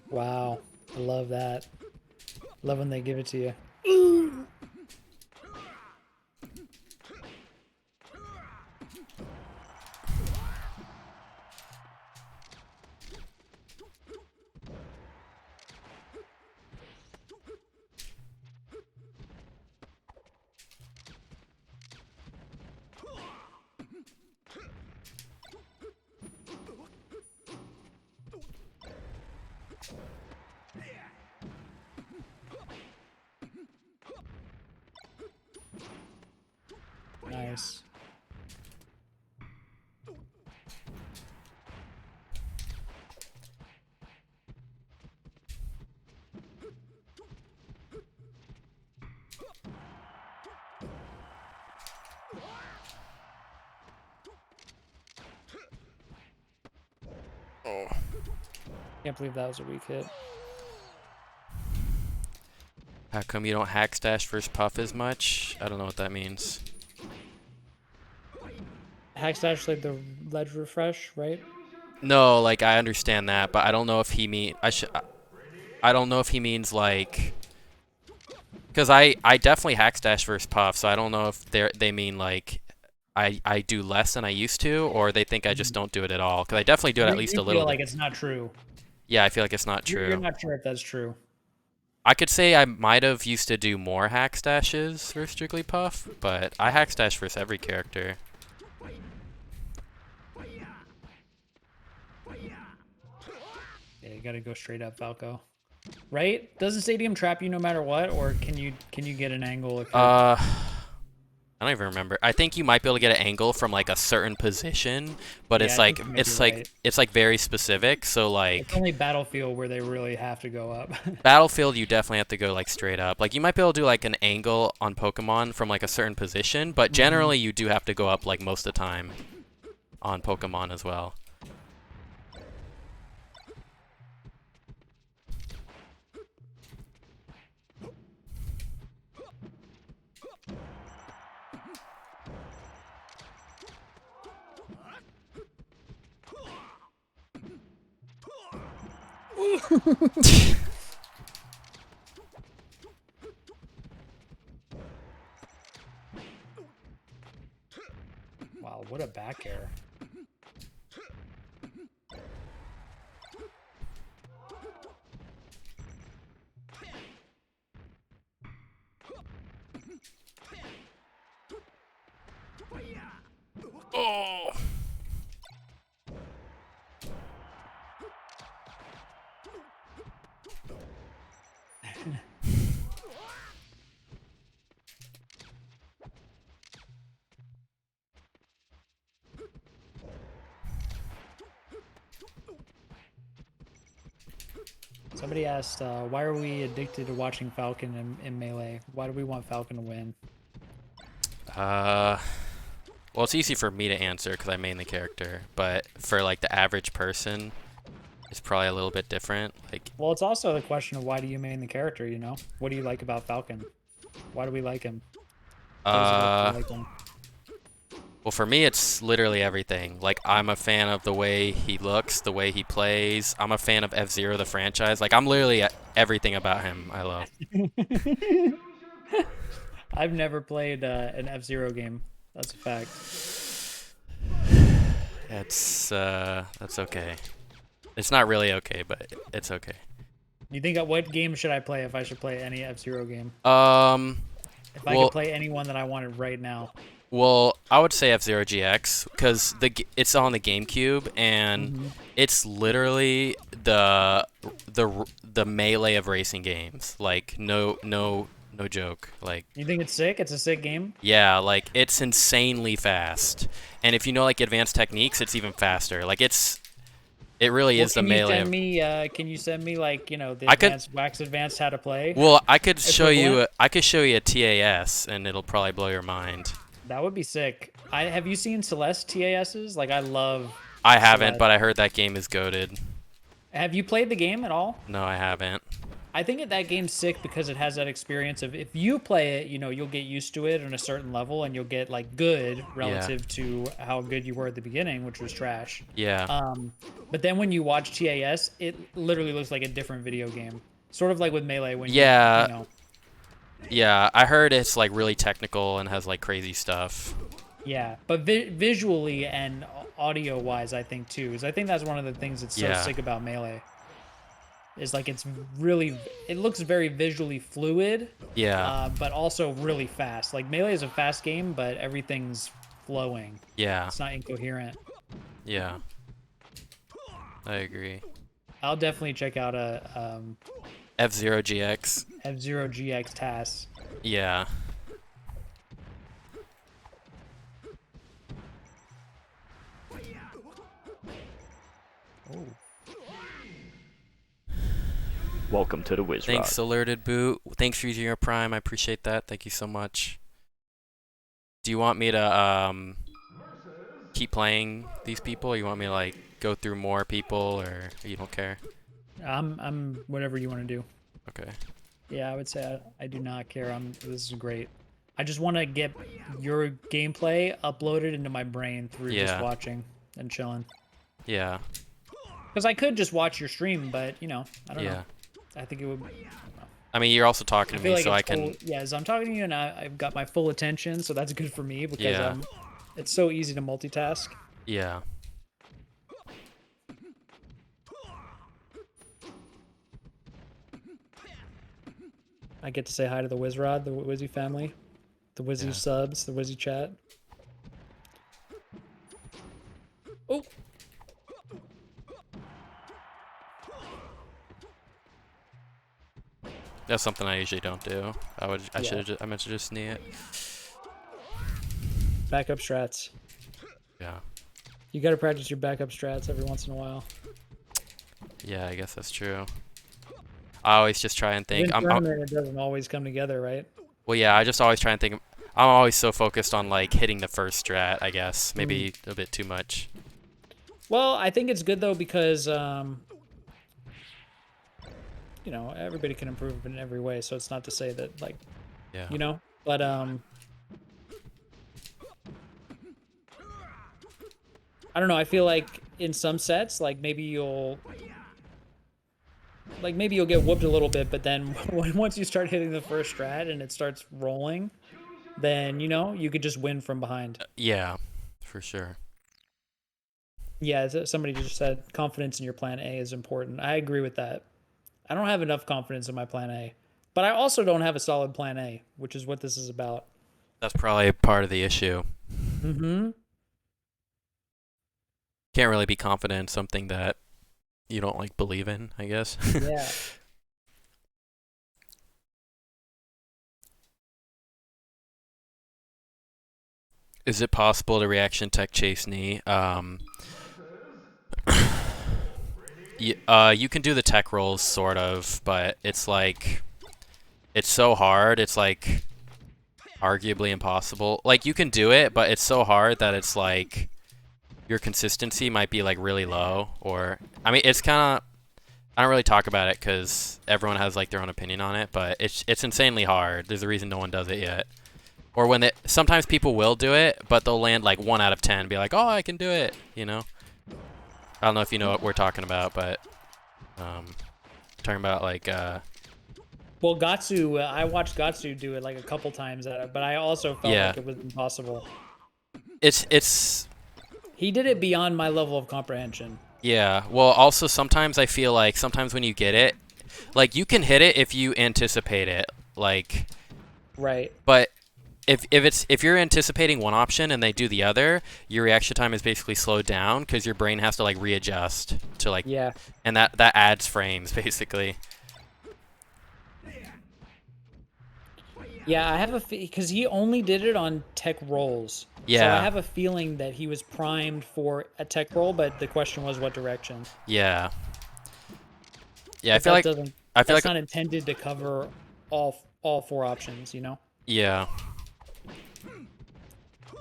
Wow, I love that. Love when they give it to you. Nice. Oh. Can't believe that was a weak hit. How come you don't hack stash versus puff as much? I don't know what that means. Hack slash like the ledge refresh, right? No, like I understand that, but I don't know if he I don't know if he means like, because I definitely hack stash versus puff, so I don't know if they mean like I do less than I used to, or they think I just don't do it at all. Because I definitely do it at least a little You feel like bit. it's not true. Yeah, I feel like it's not true. You're not sure if that's true. I could say I might have used to do more hack stashes versus strictly puff, but I hack stash versus every character. Yeah, you gotta go straight up, Falco. Right? Doesn't Stadium trap you no matter what, or can you get an angle if you're... I don't even remember. I think you might be able to get an angle from like a certain position, but Yeah, it's I like think you might be right. it's like very specific. So like It's only Battlefield where they really have to go up. Battlefield, you definitely have to go like straight up. Like you might be able to do like an angle on Pokemon from like a certain position, but generally you do have to go up like most of the time on Pokemon as well. Wow, what a back air. Oh. Somebody asked, why are we addicted to watching Falcon in Melee? Why do we want Falcon to win? Well, it's easy for me to answer because I main the character, but for like the average person, it's probably a little bit different. Like, Well, it's also the question of why do you main the character, you know? What do you like about Falcon? Why do we like him? What is it that you like him? well, for me, it's literally everything. Like, I'm a fan of the way he looks, the way he plays. I'm a fan of F-Zero, the franchise. Like, I'm literally everything about him I love. I've never played an F-Zero game. That's a fact. That's okay. It's not really okay, but it's okay. You think what game should I play if I should play any F-Zero game? If I Well, could play any one that I wanted right now. well, I would say F-Zero GX because it's on the GameCube and it's literally the melee of racing games. Like no joke. Like, You think it's sick? It's a sick game? yeah, like it's insanely fast. And if you know like advanced techniques, it's even faster. Like it really is the melee. Can you send me like, you know, the I could- Wax Advanced how to play? Well, I could show you Equivalent? I could show you a TAS and it'll probably blow your mind. That would be sick. Have you seen Celeste TASs? Like I love. I haven't, Celeste. but I heard that game is goated. Have you played the game at all? No, I haven't. I think that game's sick because it has that experience of if you play it, you know, you'll get used to it on a certain level and you'll get like good relative to how good you were at the beginning, which was trash. Yeah. But then when you watch TAS, it literally looks like a different video game. Sort of like with Melee when Yeah. you know. Yeah, I heard it's like really technical and has like crazy stuff. Yeah, but visually and audio-wise, I think too, is I think that's one of the things that's so sick about Melee. Is like it looks very visually fluid. Yeah. But also really fast. Like Melee is a fast game, but everything's flowing. Yeah. It's not incoherent. Yeah. I agree. I'll definitely check out a F-Zero GX. F-Zero GX TAS. Yeah. Oh. Welcome to the Wizzrobe. Thanks, Alerted Boot. Thanks for using your Prime. I appreciate that. Thank you so much. Do you want me to keep playing these people, or you want me to like go through more people, or you don't care? I'm whatever you want to do. Okay. Yeah, I would say I do not care. This is great. I just want to get your gameplay uploaded into my brain through just watching and chilling. Yeah. Because I could just watch your stream, but you know, I don't know. I think it would. I mean, you're also talking to me, like so I can. Yes, I'm talking to you, and I've got my full attention, so that's good for me because it's so easy to multitask. Yeah. I get to say hi to the Wizzrod, the Wizzy family, the Wizzy subs, the Wizzy chat. Oh. That's something I usually don't do. I should have. I meant to just knee it. Backup strats. Yeah. You got to practice your backup strats every once in a while. Yeah, I guess that's true. I always just try and think. It doesn't always come together, right? Well, yeah, I just always try and think. I'm always so focused on like hitting the first strat. I guess maybe a bit too much. Well, I think it's good though because you know, everybody can improve in every way, so it's not to say that like you know, but I don't know, I feel like in some sets like maybe you'll get whooped a little bit, but then once you start hitting the first strat and it starts rolling, then you know, you could just win from behind. Yeah, for sure. Yeah, somebody just said confidence in your plan A is important. I agree with that. I don't have enough confidence in my plan A, but I also don't have a solid plan A, which is what this is about. That's probably part of the issue. Mm-hmm. Can't really be confident in something that you don't like believe in, I guess. Yeah. Is it possible to reaction tech chase knee? You can do the tech rolls sort of, but it's like it's so hard. It's like arguably impossible. Like you can do it, but it's so hard that it's like your consistency might be like really low. Or I mean, it's kind of I don't really talk about it because everyone has like their own opinion on it, but it's insanely hard. There's a reason no one does it yet. Or when sometimes people will do it, but they'll land like 1 out of 10, be like, oh, I can do it, you know? I don't know if you know what we're talking about, but talking about like Well, Gatsu, I watched Gatsu do it like a couple times, but I also felt like it was impossible. He did it beyond my level of comprehension. Yeah. Well, also sometimes I feel like sometimes when you get it, like you can hit it if you anticipate it, like. Right. But if you're anticipating one option and they do the other, your reaction time is basically slowed down because your brain has to like readjust to like. Yeah. And that adds frames basically. Yeah, I have a because he only did it on tech rolls. Yeah. So I have a feeling that he was primed for a tech roll, but the question was what direction. Yeah. Yeah, I feel like that's not intended to cover all 4 options, you know? Yeah.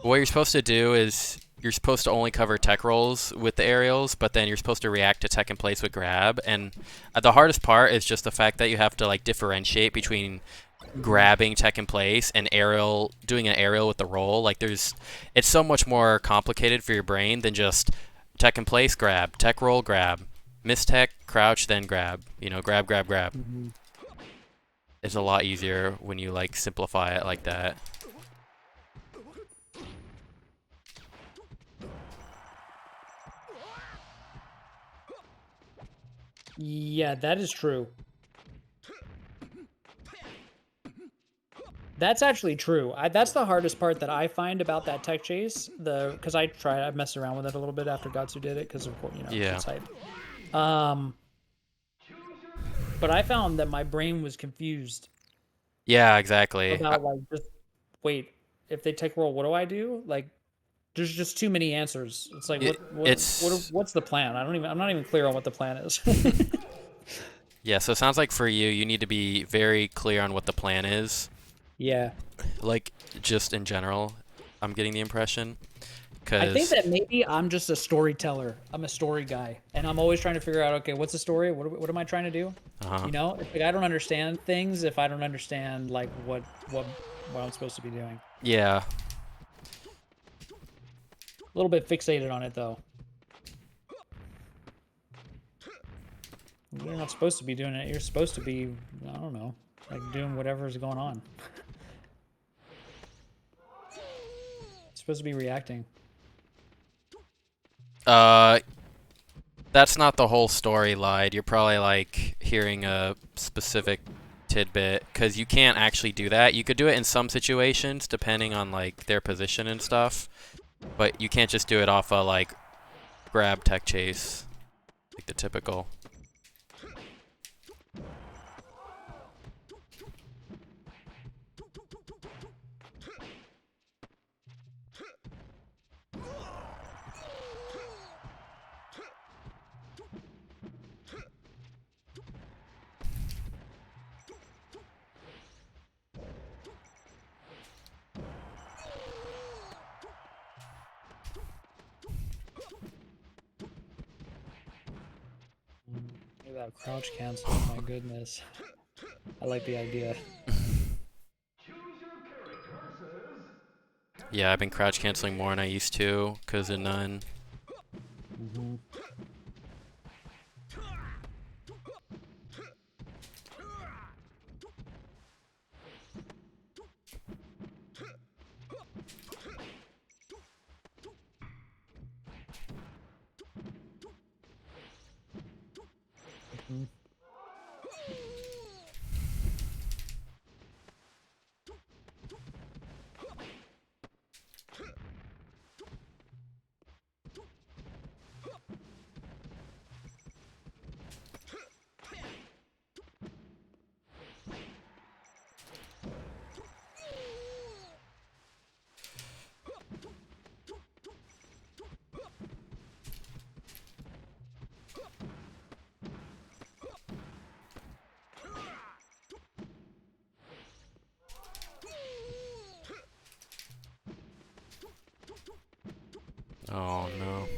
What you're supposed to do is you're supposed to only cover tech rolls with the aerials, but then you're supposed to react to tech in place with grab. And the hardest part is just the fact that you have to like differentiate between grabbing tech in place and doing an aerial with the roll. Like it's so much more complicated for your brain than just tech in place, grab, tech roll, grab, miss tech, crouch, then grab. You know, grab, grab, grab. It's a lot easier when you like simplify it like that. Yeah, that is true. That's actually true. That's the hardest part that I find about that tech chase. Because I messed around with it a little bit after Gatsu did it, because of course, you know, Yeah. it's hype. But I found that my brain was confused Yeah, exactly. about like, just wait, if they tech roll, what do I do? Like, there's just too many answers. It's like, what's the plan? I'm not even clear on what the plan is. Yeah, so it sounds like for you need to be very clear on what the plan is. Yeah. Like, just in general, I'm getting the impression. I think that maybe I'm just a storyteller. I'm a story guy, and I'm always trying to figure out, okay, what's the story? What am I trying to do? You know, like I don't understand things if I don't understand like what I'm supposed to be doing. Yeah. A little bit fixated on it though. You're not supposed to be doing it. You're supposed to be, I don't know, like doing whatever's going on. Supposed to be reacting. That's not the whole story, Lied. You're probably like hearing a specific tidbit, because you can't actually do that. You could do it in some situations depending on like their position and stuff, but you can't just do it off a like grab tech chase, like the typical. Look at that crouch cancel, my goodness. I like the idea. Yeah, I've been crouch canceling more than I used to because of none. Oh no.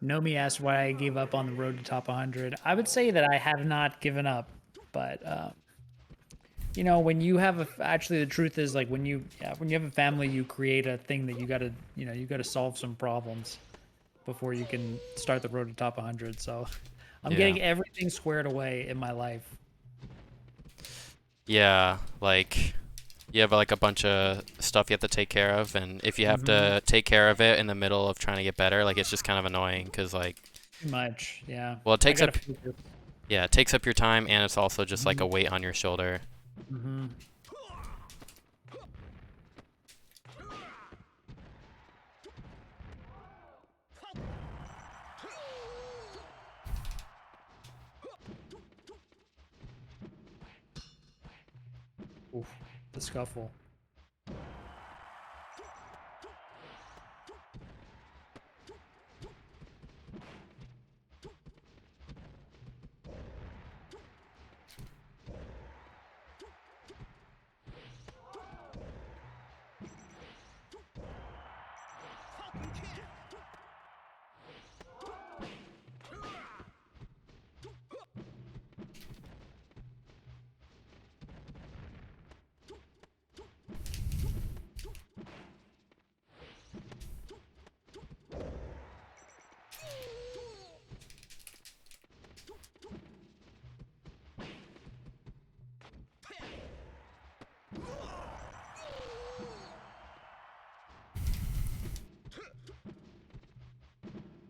Nomi asked why I gave up on the road to top 100. I would say that I have not given up, but you know, when you have actually the truth is like when you have a family, you create a thing that you gotta solve some problems before you can start the road to top 100. So I'm getting everything squared away in my life. Yeah, like you have like a bunch of stuff you have to take care of, and if you have to take care of it in the middle of trying to get better, like it's just kind of annoying because like Too much, yeah. well, it takes up it takes up your time, and it's also just like a weight on your shoulder. Oof, the scuffle.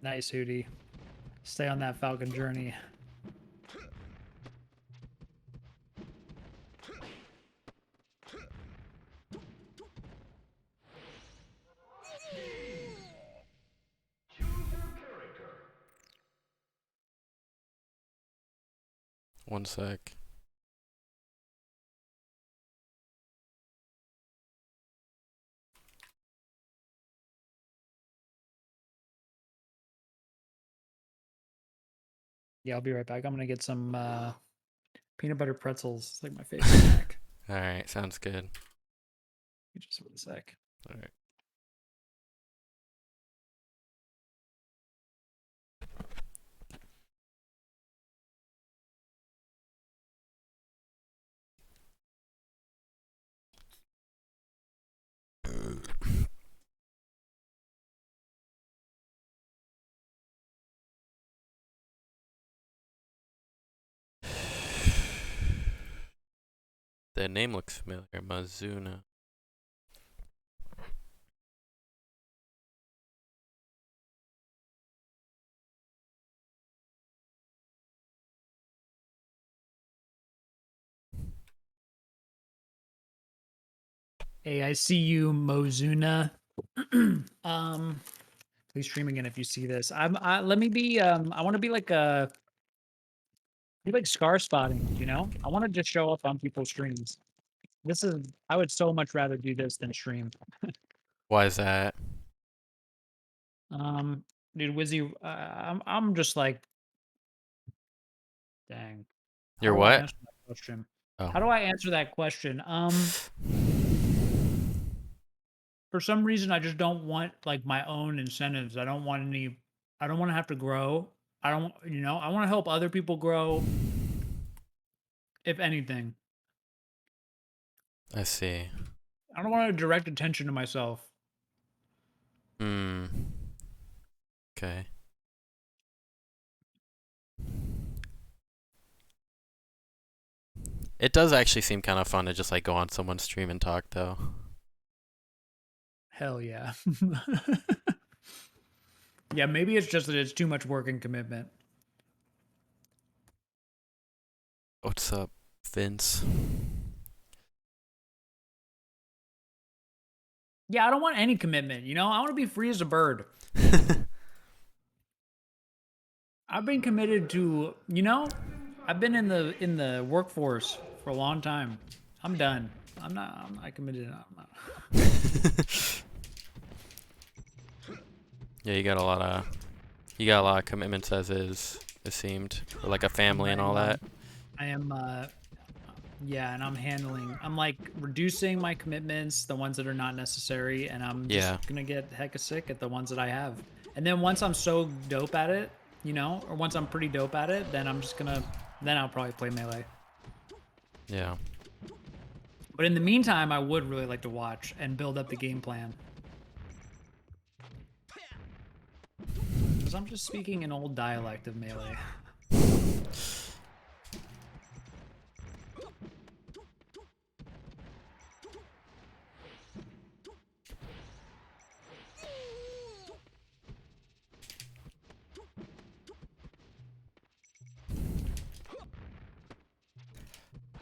Nice, Hootie. Stay on that Falcon journey. One sec. Yeah, I'll be right back. I'm gonna get some peanut butter pretzels. It's like my favorite snack. All right, sounds good. Just for a sec. All right. The name looks familiar. Mazuna. Hey, I see you, Mozuna. Please stream again if you see this. Let me be I want to be like scar spotting, you know? I want to just show up on people's streams. I would so much rather do this than stream. Why is that? Dude, Wizzy, I'm just like, dang. How You're do I what? answer that question? Oh. How do I answer that question? For some reason, I just don't want like my own incentives. I don't want to have to grow. I don't, I want to help other people grow. If anything, I see. I don't want to direct attention to myself. Hmm. Okay. It does actually seem kind of fun to just like go on someone's stream and talk though. Hell yeah. Yeah, maybe it's just that it's too much work and commitment. What's up, Vince? Yeah, I don't want any commitment, I want to be free as a bird. I've been committed to, I've been in the workforce for a long time. I'm done. I'm not committed. I'm not. Yeah, you got a lot of commitments as is, it seemed, or like a family and all that. I am yeah, and I'm like reducing my commitments, the ones that are not necessary, and I'm just gonna get hecka sick at the ones that I have. And then once I'm so dope at it, or once I'm pretty dope at it, then then I'll probably play Melee. Yeah. But in the meantime, I would really like to watch and build up the game plan. Because I'm just speaking an old dialect of Melee.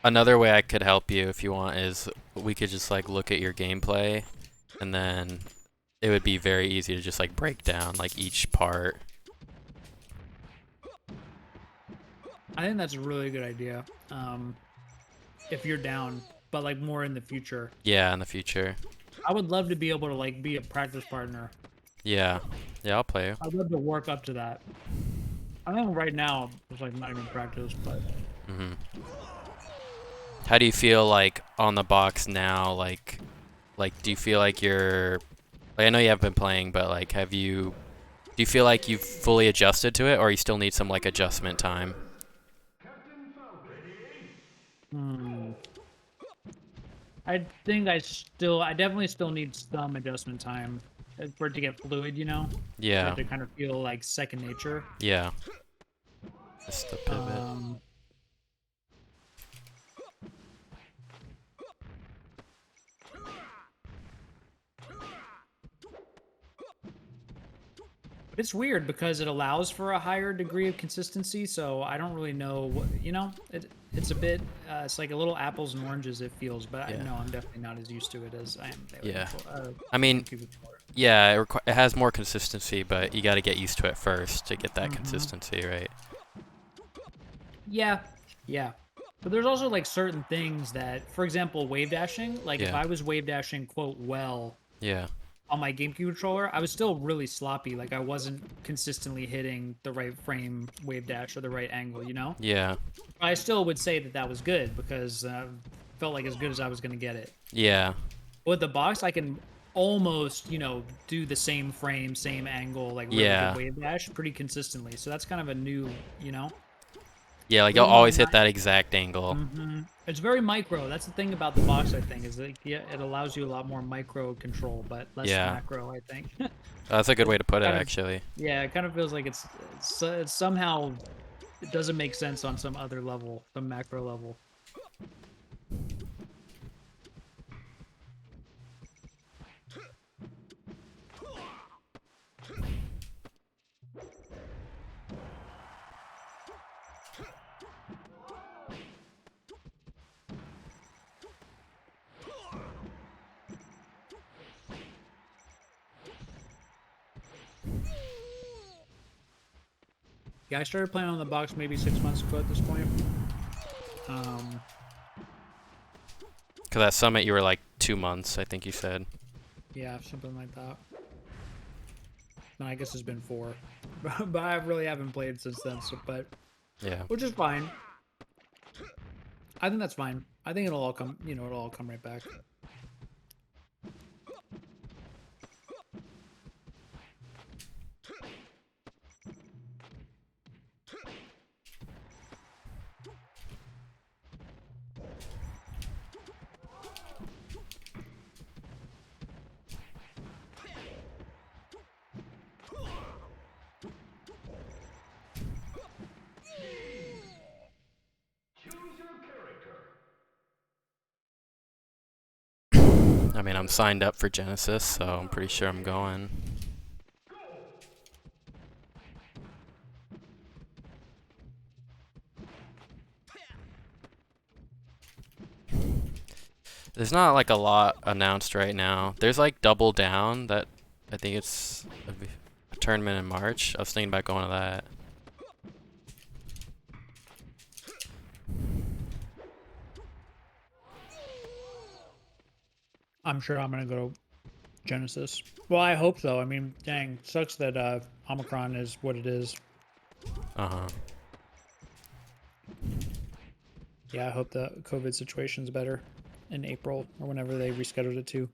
Another way I could help you if you want is we could just like look at your gameplay and then it would be very easy to just like break down like each part. I think that's a really good idea. If you're down, but like more in the future. Yeah, in the future. I would love to be able to like be a practice partner. Yeah. Yeah, I'll play you. I'd love to work up to that. I think right now it's like not even practice, but. How do you feel like on the box now? Like, do you feel like you're Like, I know you haven't been playing, but like, do you feel like you've fully adjusted to it, or you still need some like adjustment time? Hmm. I think I definitely still need some adjustment time for it to get fluid, you know? For Yeah. it to kind of feel like second nature. Yeah. Just the pivot. But it's weird because it allows for a higher degree of consistency, so I don't really know what, you know, it's a bit, it's like a little apples and oranges it feels, but I Yeah. know I'm definitely not as used to it as I am. Yeah. I mean, yeah, it has more consistency, but you got to get used to it first to get that consistency, right? Yeah, yeah. But there's also like certain things that, for example, wave dashing, like if Yeah. I was wave dashing, quote, well, Yeah. on my GameCube controller, I was still really sloppy. Like I wasn't consistently hitting the right frame wave dash or the right angle, you know? Yeah. I still would say that that was good because felt like as good as I was going to get it. Yeah. With the box, I can almost, you know, do the same frame, same angle, like really Yeah. good wave dash pretty consistently. So that's kind of a new, you know? Yeah, like A you'll little more always hit that exact angle. It's very micro. That's the thing about the box, I think, is that yeah, it allows you a lot more micro control, but less Yeah. macro, I think. That's a good way to put it, Kind of- actually. Yeah, it kind of feels like it's somehow it doesn't make sense on some other level, some macro level. Yeah, I started playing on the box maybe 6 months ago at this point. Because at Summit, you were like 2 months, I think you said. Yeah, something like that. No, I guess it's been 4, but I really haven't played since then. So, but Yeah. which is fine. I think that's fine. I think it'll all come. You know, it'll all come right back. I mean, I'm signed up for Genesis, so I'm pretty sure I'm going. There's not like a lot announced right now. There's like Double Down that I think it's a tournament in March. I was thinking about going to that. I'm sure I'm gonna go to Genesis. Well, I hope so. I mean, dang, sucks that Omicron is what it is. Uh-huh. Yeah, I hope the COVID situation's better in April or whenever they rescheduled it to.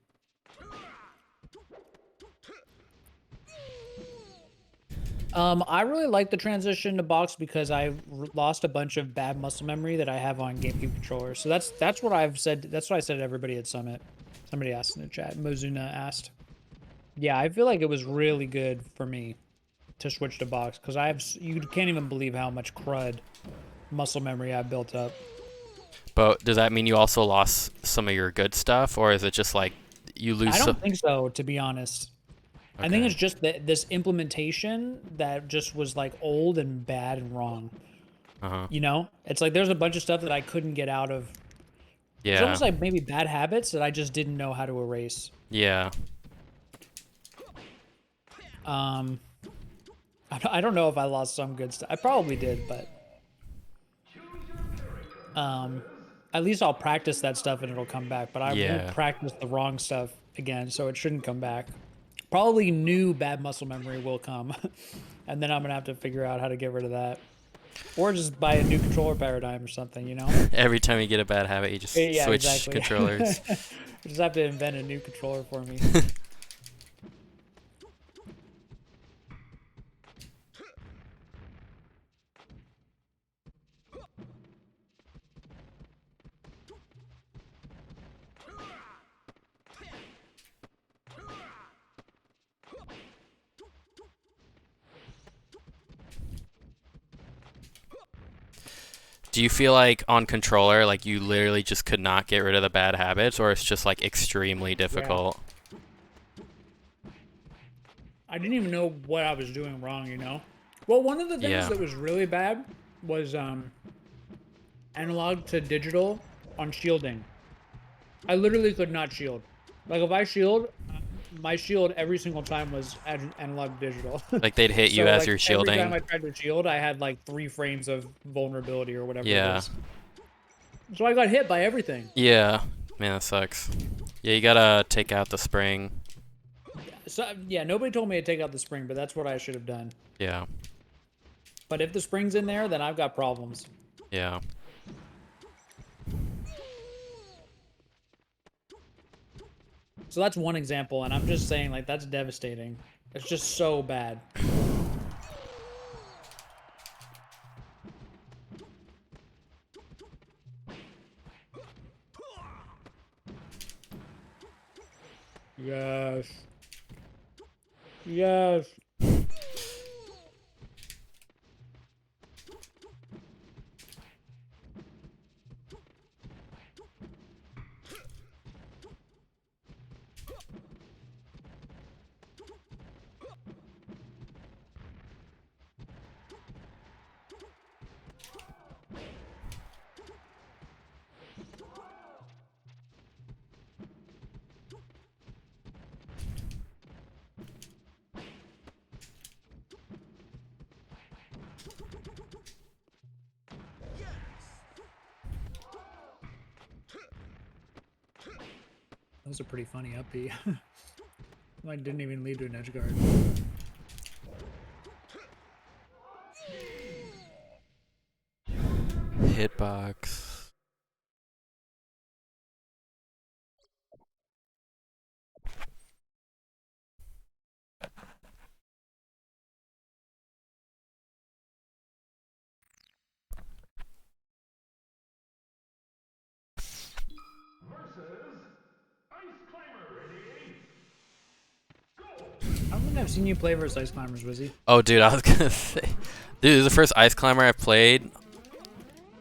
I really like the transition to box because I lost a bunch of bad muscle memory that I have on GameCube controllers. So that's what I've said. That's what I said to everybody at Summit. Somebody asked in the chat. Mozuna asked. Yeah, I feel like it was really good for me to switch to box because you can't even believe how much crud muscle memory I've built up. But does that mean you also lost some of your good stuff, or is it just like you lose? I don't think so, to be honest. Okay. I think it's just that this implementation that just was like old and bad and wrong. Uh-huh. You know, it's like there's a bunch of stuff that I couldn't get out of. Yeah. It's almost like maybe bad habits that I just didn't know how to erase. Yeah. I don't know if I lost some good stuff. I probably did, but at least I'll practice that stuff and it'll come back. But I won't practice the wrong stuff again, so it shouldn't come back. Probably new bad muscle memory will come, and then I'm gonna have to figure out how to get rid of that, or just buy a new controller paradigm or something. You know. Every time you get a bad habit, you just switch controllers. You just have to invent a new controller for me. Do you feel like on controller, like you literally just could not get rid of the bad habits, or it's just like extremely difficult? Yeah. I didn't even know what I was doing wrong, you know? Well, one of the things that was really bad was analog to digital on shielding. I literally could not shield. Like if I shield, my shield every single time was analog to digital. Like they'd hit you So as like you're every shielding. time I tried to shield, I had like 3 frames of vulnerability or whatever it Yeah. was. So I got hit by everything. Yeah. Man, that sucks. Yeah, you gotta take out the spring. So yeah, nobody told me to take out the spring, but that's what I should have done. Yeah. But if the spring's in there, then I've got problems. Yeah. So that's one example, and I'm just saying, like, that's devastating. It's just so bad. Yes. Yes. That was a pretty funny up B. Like, didn't even lead to an edge guard. Hitbox. I don't think I've seen you play versus Ice Climbers, Wizzy. Oh, dude, I was gonna say, dude, this is the first Ice Climber I've played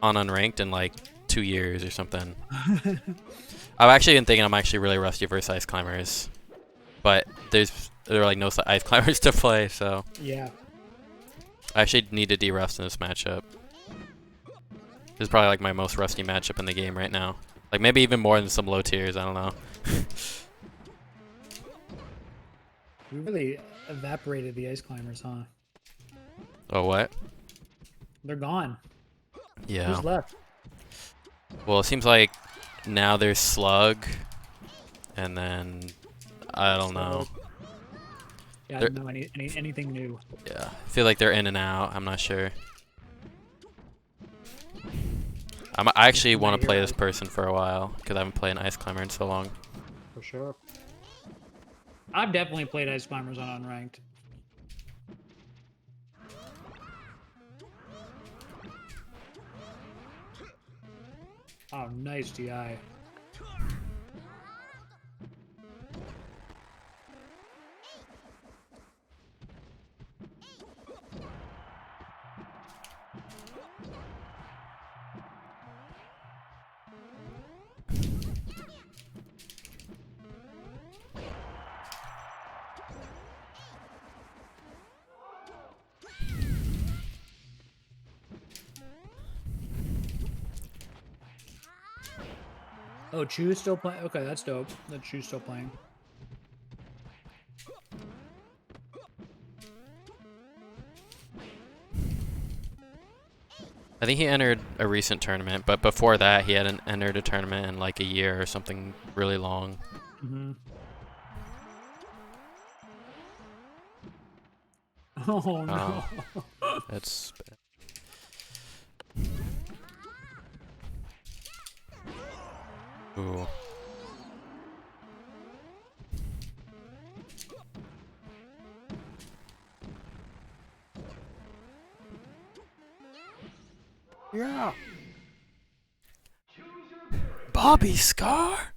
on unranked in like 2 years or something. I've actually been thinking I'm actually really rusty versus Ice Climbers, but there are like no Ice Climbers to play, so Yeah. I actually need to de-rust in this matchup. This is probably like my most rusty matchup in the game right now. Like maybe even more than some low tiers, I don't know. We really evaporated the Ice Climbers, huh? Oh, what? They're gone. Yeah. Who's left? Well, it seems like now there's Slug, and then I don't know. Yeah, I They're- don't know anything new. Yeah, I feel like they're in and out. I'm not sure. I actually want to play this person for a while because I haven't played an Ice Climber in so long. For sure. I've definitely played Ice Climbers on Unranked. Oh, nice DI. Oh, Chew's still playing? Okay, that's dope. That Chew's still playing. I think he entered a recent tournament, but before that he hadn't entered a tournament in like a year or something really long. Mm-hmm. Oh, no. That's bad. Ooh. Yeah. Bobby Scar?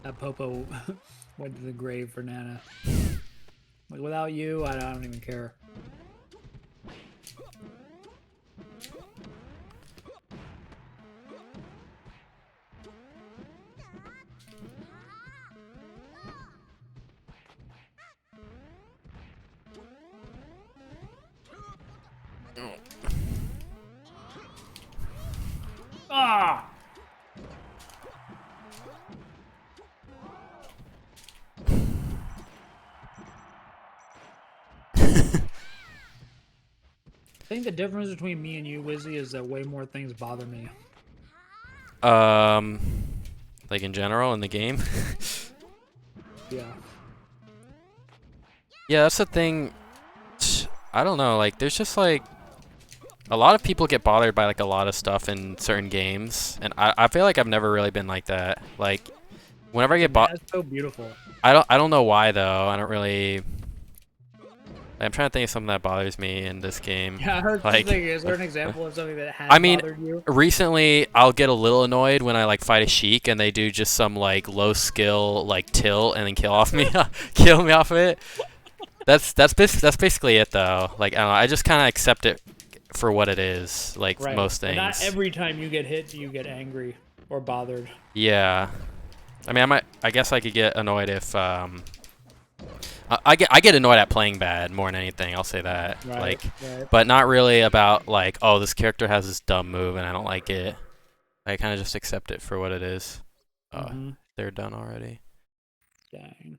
That Popo went to the grave for Nana. Like, without you, I don't even care. Ah! I think the difference between me and you, Wizzy, is that way more things bother me. Like in general in the game. Yeah. Yeah, that's the thing. I don't know. Like, there's just like a lot of people get bothered by like a lot of stuff in certain games, and I feel like I've never really been like that. Like, whenever I get bothered, That's so beautiful. I don't know why though. I don't really. I'm trying to think of something that bothers me in this game. Yeah, I heard Like, something. Is there an example of something that has bothered you? Recently I'll get a little annoyed when I like fight a Sheik and they do just some like low skill like tilt and then kill me off of it. That's basically it though. Like, I don't know, I just kind of accept it for what it is. Like Right. most things. And not every time you get hit, do you get angry or bothered. Yeah. I mean, I guess I could get annoyed if I get annoyed at playing bad more than anything. I'll say that. Right, like, right. but not really about like, oh, this character has this dumb move and I don't like it. I kind of just accept it for what it is. They're done already. Dang.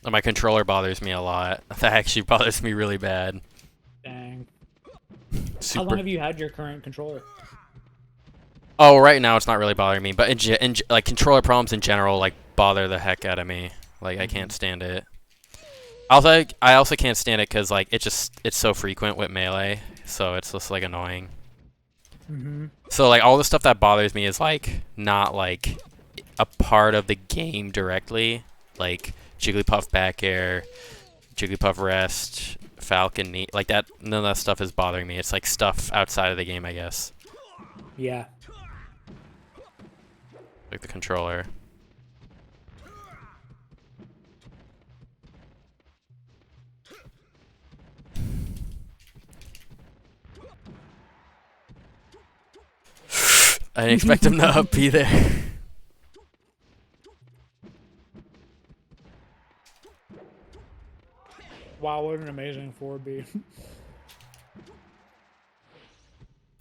And my controller bothers me a lot. That actually bothers me really bad. Dang. Super. How long have you had your current controller? Oh, right now it's not really bothering me, but like controller problems in general like bother the heck out of me. Like, I can't stand it. I also can't stand it because like it's so frequent with melee, so it's just like annoying. So like all the stuff that bothers me is like not like a part of the game directly, like Jigglypuff back air, Jigglypuff rest, Falcon knee, like that. None of that stuff is bothering me. It's like stuff outside of the game, I guess. Yeah. Like the controller. I didn't expect him to up be there. Wow, what an amazing 4B.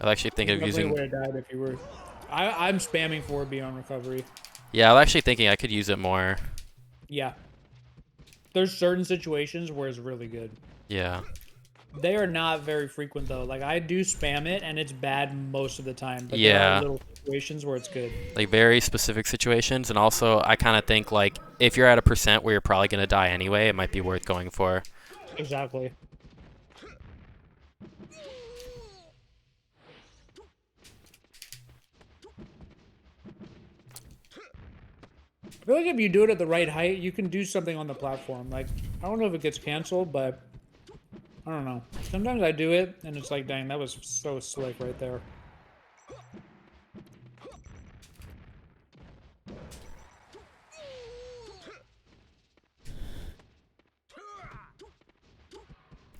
I actually think of using. Would have died if you were. I'm spamming 4B on recovery. Yeah, I'm actually thinking I could use it more. Yeah. There's certain situations where it's really good. Yeah. They are not very frequent though. Like, I do spam it and it's bad most of the time. But Yeah. there are little situations where it's good. Like very specific situations, and also I kind of think like if you're at a percent where you're probably gonna die anyway, it might be worth going for. Exactly. I feel like if you do it at the right height, you can do something on the platform. Like, I don't know if it gets canceled, but I don't know. Sometimes I do it, and it's like, dang, that was so slick right there.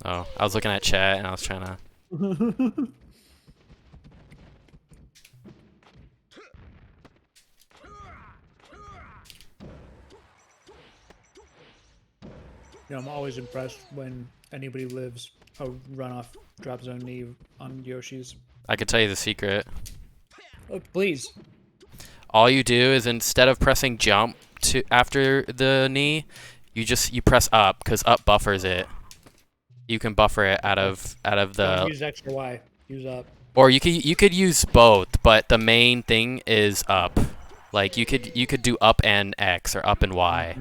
Oh, I was looking at chat and I was trying to. You know, I'm always impressed when anybody lives a runoff drop zone knee on Yoshi's. I could tell you the secret. Oh, please. All you do is instead of pressing jump to after the knee, you press up because up buffers it. You can buffer it out of Don't the, use X or Y. Use up. or you could use both, but the main thing is up. Like you could do up and X or up and Y.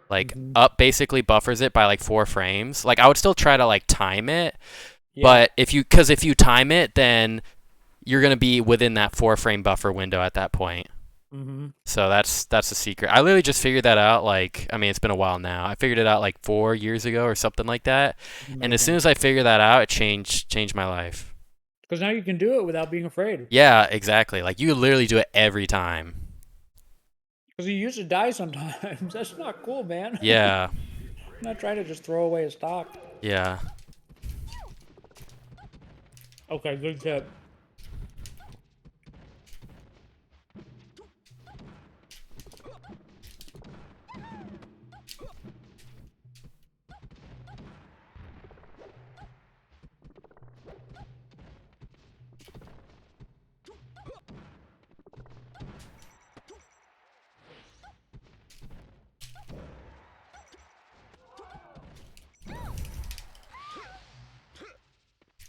Like up basically buffers it by like 4 frames. Like I would still try to like time it, Yeah. but if you time it, then you're gonna be within that 4-frame buffer window at that point. So that's the secret. I literally just figured that out. Like, I mean, it's been a while now. I figured it out like 4 years ago or something like that. And as soon as I figured that out, it changed my life. Because now you can do it without being afraid. Yeah, exactly. Like you literally do it every time. Because you used to die sometimes. That's not cool, man. Yeah. I'm not trying to just throw away a stock. Yeah. Okay, good tip.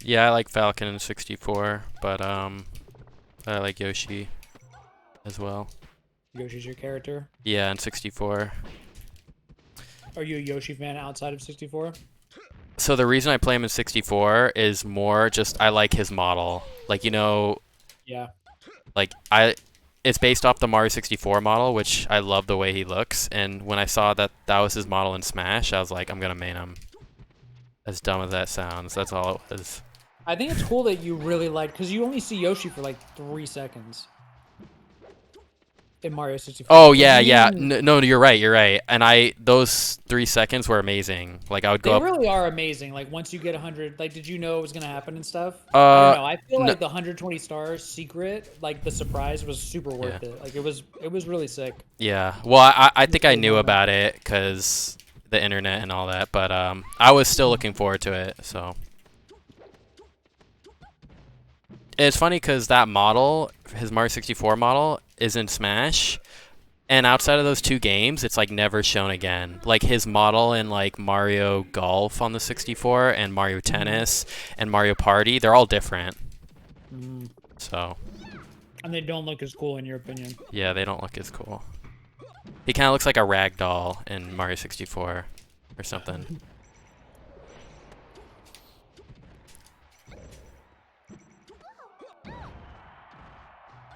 Yeah, I like Falcon in 64, but I like Yoshi as well. Yoshi's your character? Yeah, in 64. Are you a Yoshi fan outside of 64? So the reason I play him in 64 is more just I like his model. Like, you know, Yeah. like it's based off the Mario 64 model, which I love the way he looks, and when I saw that was his model in Smash, I was like, I'm gonna main him. As dumb as that sounds, that's all it was. I think it's cool that you really like, because you only see Yoshi for like 3 seconds in Mario 64. Oh yeah. No, you're right. And those 3 seconds were amazing. Like I would go They up. really are amazing. Like once you get 100, like did you know it was gonna happen and stuff? I Uh, don't know. I feel no- like the 120 stars secret, like the surprise was super worth it. Like it was really sick. Yeah. Well, I think I knew about it because the internet and all that, but I was still looking forward to it. So it's funny because that model, his Mario 64 model, is in Smash, and outside of those 2 games, it's like never shown again. Like his model in like Mario Golf on the 64 and Mario Tennis and Mario Party, they're all different. So. And they don't look as cool in your opinion. Yeah, they don't look as cool. He kind of looks like a rag doll in Mario 64 or something.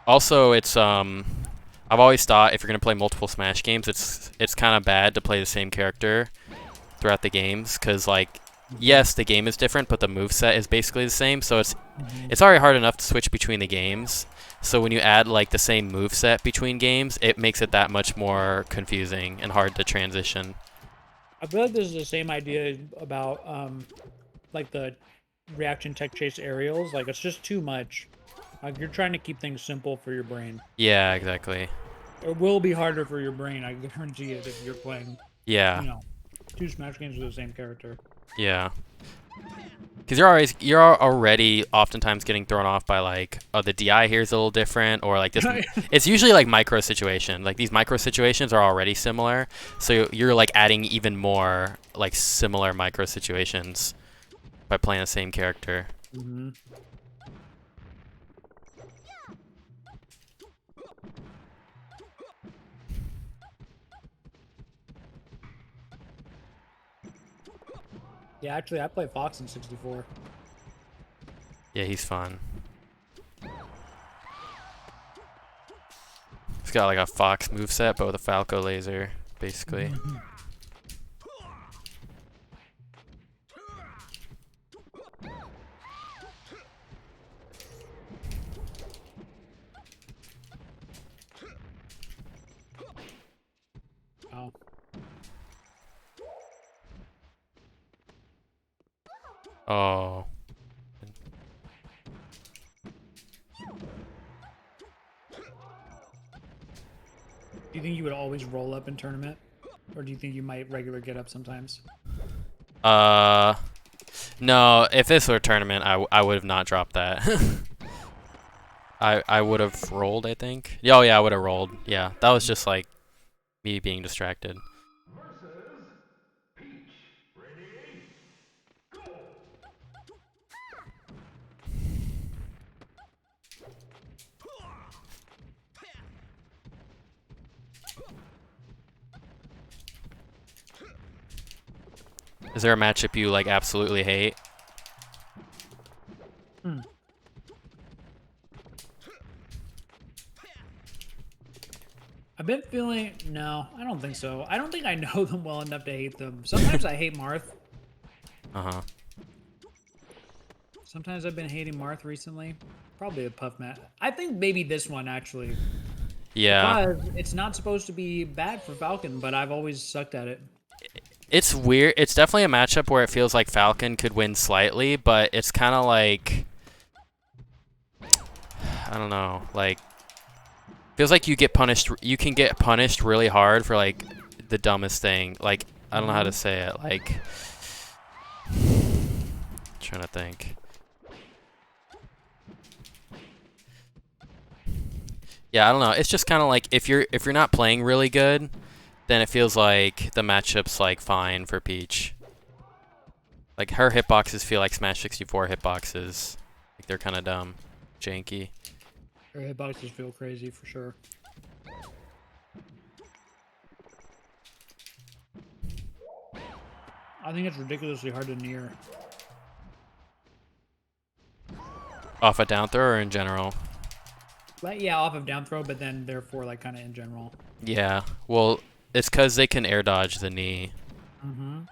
Also, it's I've always thought if you're gonna play multiple Smash games, it's kind of bad to play the same character throughout the games, because like, yes, the game is different, but the moveset is basically the same. So it's already hard enough to switch between the games. So when you add like the same moveset between games, it makes it that much more confusing and hard to transition. I feel like this is the same idea about like the reaction tech chase aerials. Like it's just too much. Like you're trying to keep things simple for your brain. Yeah, exactly. It will be harder for your brain, I guarantee it, if you're playing, Yeah. you know, 2 Smash games with the same character. Yeah. Because you're already oftentimes getting thrown off by like, oh, the DI here is a little different, or like this. It's usually like micro situation. Like these micro situations are already similar, so you're like adding even more like similar micro situations by playing the same character. Yeah, actually, I play Fox in 64. Yeah, he's fun. He's got like a Fox moveset, but with a Falco laser, basically. Oh. Oh. Do you think you would always roll up in tournament? Or do you think you might regular get up sometimes? No, if this were a tournament, I would have not dropped that. I would have rolled, I think. Oh yeah, I would have rolled. Yeah, that was just like me being distracted. Is there a matchup you like absolutely hate? Hmm. I've been feeling no, I don't think so. I don't think I know them well enough to hate them. Sometimes I hate Marth. Uh-huh. Sometimes I've been hating Marth recently. Probably a puff mat. I think maybe this one actually. Yeah. Because it's not supposed to be bad for Falcon, but I've always sucked at it. It's weird. It's definitely a matchup where it feels like Falcon could win slightly, but it's kind of like, I don't know, like feels like you can get punished really hard for like the dumbest thing. Like I don't know how to say it. Like trying to think. Yeah, I don't know. It's just kind of like if you're not playing really good, then it feels like the matchup's like fine for Peach. Like her hitboxes feel like Smash 64 hitboxes. Like they're kind of dumb, janky. Her hitboxes feel crazy for sure. I think it's ridiculously hard to near. Off a down throw or in general? But yeah, off of down throw, but then therefore like kind of in general. Yeah. Well, it's because they can air dodge the knee. Mm-hmm.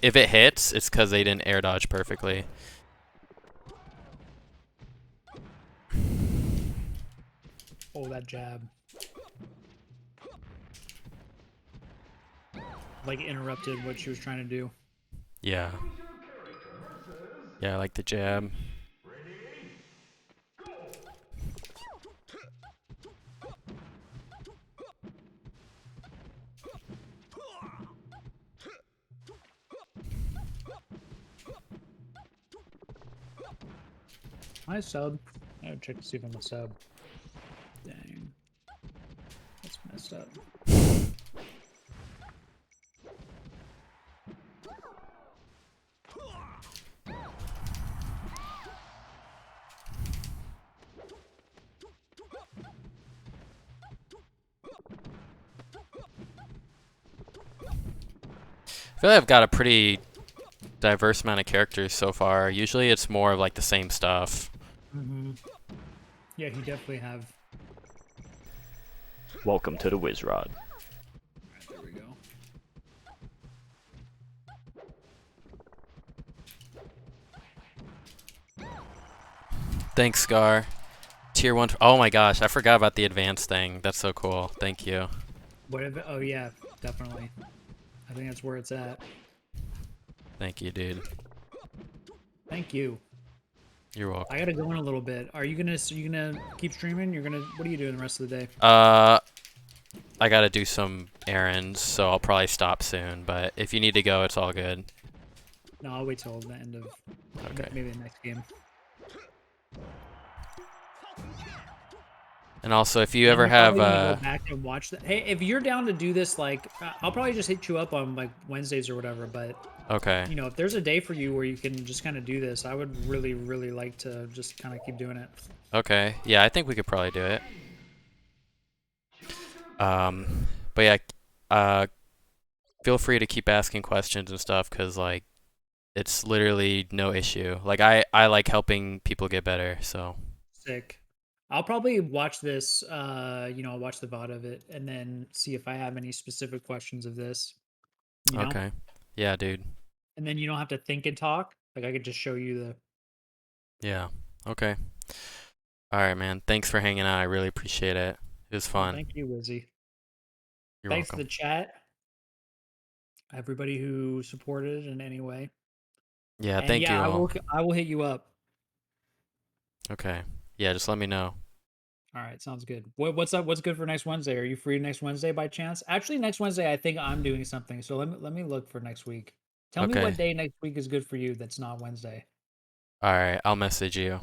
If it hits, it's because they didn't air dodge perfectly. Oh, that jab. Like interrupted what she was trying to do. Yeah. Yeah, I like the jab. My sub. I gotta check to see if I'm a sub. Dang. That's messed up. I feel like I've got a pretty diverse amount of characters so far. Usually it's more of like the same stuff. Mm-hmm. Yeah, you definitely have. Welcome to the Wizzrod. Alright, there we go. Thanks, Scar. Tier 1. Oh my gosh, I forgot about the advanced thing. That's so cool. Thank you. What if, oh yeah, definitely. I think that's where it's at. Thank you, dude. Thank you. You're welcome. I gotta go in a little bit. Are you gonna keep streaming? What are you doing the rest of the day? I gotta do some errands, so I'll probably stop soon. But if you need to go, it's all good. No, I'll wait till the end of maybe the next game. And also, if you And ever we're have probably gonna go back and watch that. Hey, if you're down to do this, like, I'll probably just hit you up on like Wednesdays or whatever. But okay. you know, if there's a day for you where you can just kind of do this, I would really, really like to just kind of keep doing it. Okay. Yeah, I think we could probably do it. But yeah, feel free to keep asking questions and stuff, cause like, it's literally no issue. Like I like helping people get better, so. Sick. I'll probably watch this. You know, I'll watch the VOD of it and then see if I have any specific questions of this. You know? Okay. Yeah, dude. And then you don't have to think and talk. Like I could just show you the. Yeah. Okay. All right, man. Thanks for hanging out. I really appreciate it. It was fun. Thank you, Wizzy. You're Thanks welcome. to the chat. Everybody who supported in any way. Yeah, And thank you yeah, all. I will hit you up. Okay. Yeah, just let me know. All right, sounds good. What's up? What's good for next Wednesday? Are you free next Wednesday by chance? Actually, next Wednesday I think I'm doing something. So let me look for next week. Tell me Okay. what day next week is good for you that's not Wednesday. All right, I'll message you.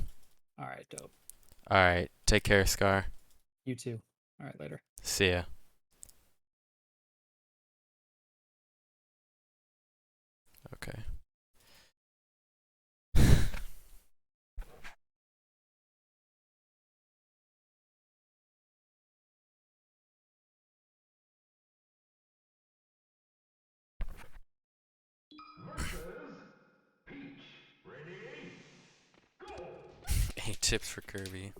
All right, dope. All right. Take care, Scar. You too. All right, later. See ya. Okay. Tips for Kirby.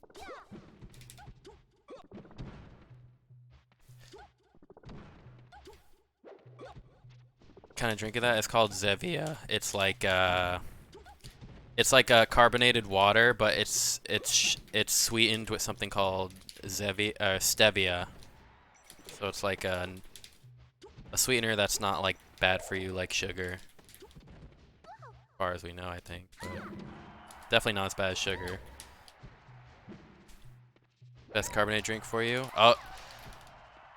Kind of drink of that? It's called Zevia. It's like a carbonated water, but it's sweetened with something called stevia. So it's like a sweetener that's not like bad for you like sugar. As far as we know, I think. But definitely not as bad as sugar. Best carbonated drink for you? Oh,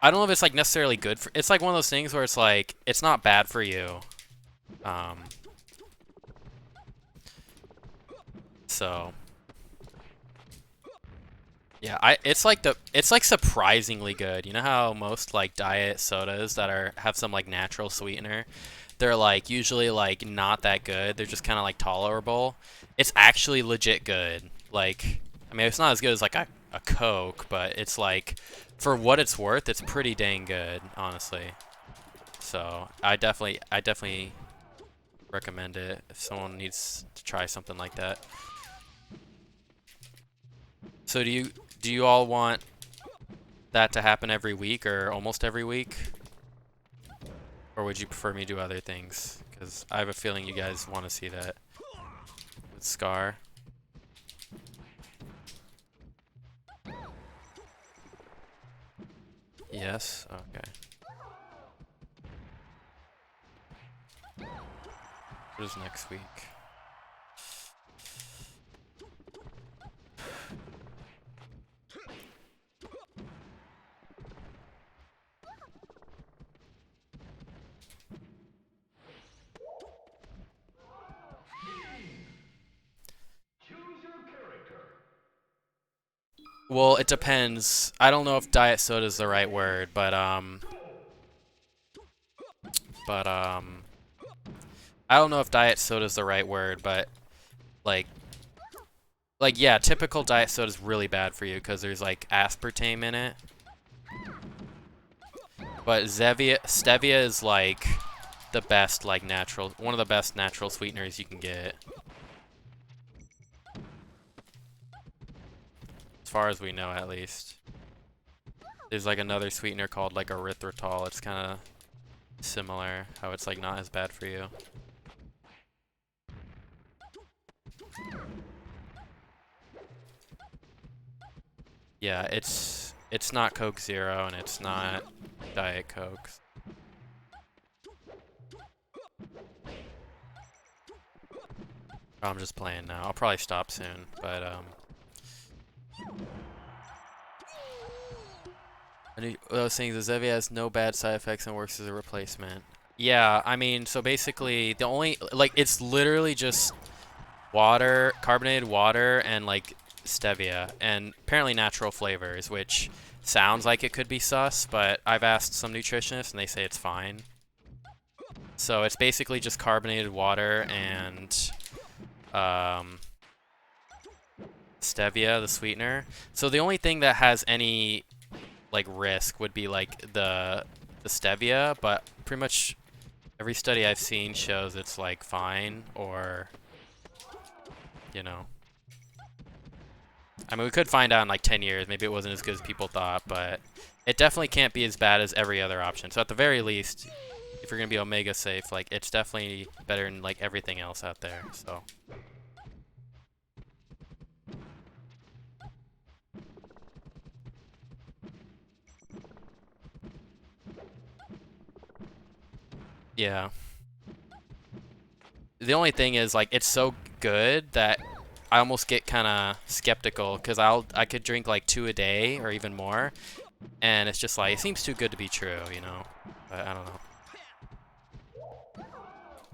I don't know if it's like necessarily good for. It's like one of those things where it's like it's not bad for you. So yeah, it's like surprisingly good. You know how most like diet sodas that have some like natural sweetener, they're like usually like not that good. They're just kind of like tolerable. It's actually legit good. Like, I mean, it's not as good as like a Coke, but it's like for what it's worth, it's pretty dang good, honestly. So I definitely recommend it if someone needs to try something like that. So do you all want that to happen every week or almost every week? Or would you prefer me do other things? Because I have a feeling you guys want to see that with Scar. Yes? Okay. What is next week? Well, it depends. I don't know if diet soda is the right word, but I don't know if diet soda is the right word, but like yeah, typical diet soda is really bad for you because there's like aspartame in it. But stevia is like the best like one of the best natural sweeteners you can get. As far as we know, at least. There's like another sweetener called like erythritol. It's kind of similar, how it's like not as bad for you. Yeah, it's not Coke Zero and it's not Diet Coke. I'm just playing now. I'll probably stop soon, but I was saying the Zevia has no bad side effects and works as a replacement. Yeah, I mean, so basically the only like it's literally just water, carbonated water, and like stevia, and apparently natural flavors, which sounds like it could be sus, but I've asked some nutritionists and they say it's fine. So it's basically just carbonated water and stevia, the sweetener. So the only thing that has any like risk would be like the stevia, but pretty much every study I've seen shows it's like fine, or you know. I mean, we could find out in like 10 years. Maybe it wasn't as good as people thought, but it definitely can't be as bad as every other option. So at the very least, if you're gonna be Omega safe, like it's definitely better than like everything else out there. So. Yeah. The only thing is like it's so good that I almost get kind of skeptical because I could drink like 2 a day or even more, and it's just like it seems too good to be true, you know. But I don't know.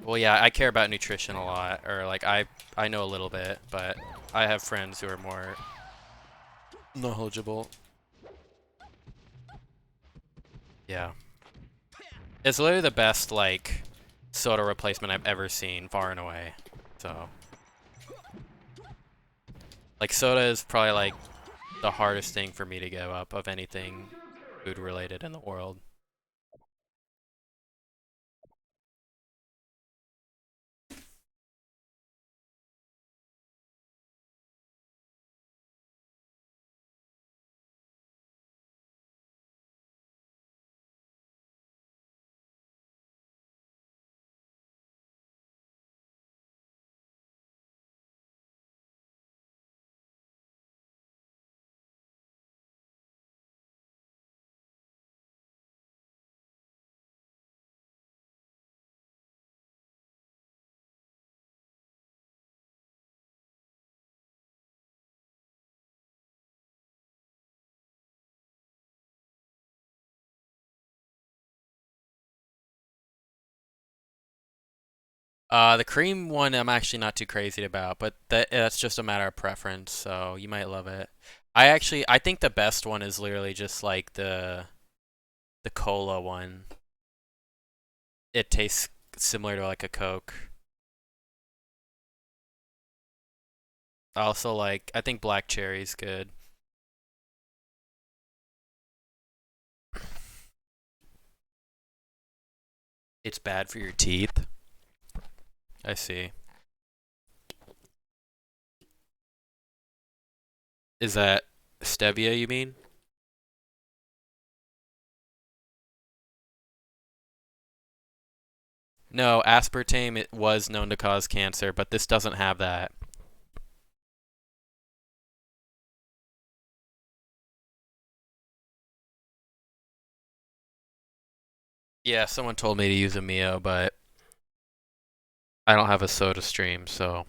Well, yeah, I care about nutrition a lot, or like I know a little bit, but I have friends who are more knowledgeable. Yeah. It's literally the best like soda replacement I've ever seen, far and away. So like soda is probably like the hardest thing for me to give up of anything food related in the world. The cream one I'm actually not too crazy about, but that's just a matter of preference, so you might love it. I think the best one is literally just like the cola one. It tastes similar to like a Coke. I also like, I think black cherry's good. It's bad for your teeth. I see. Is that stevia, you mean? No, aspartame it was known to cause cancer, but this doesn't have that. Yeah, someone told me to use a Mio, but I don't have a soda stream, so.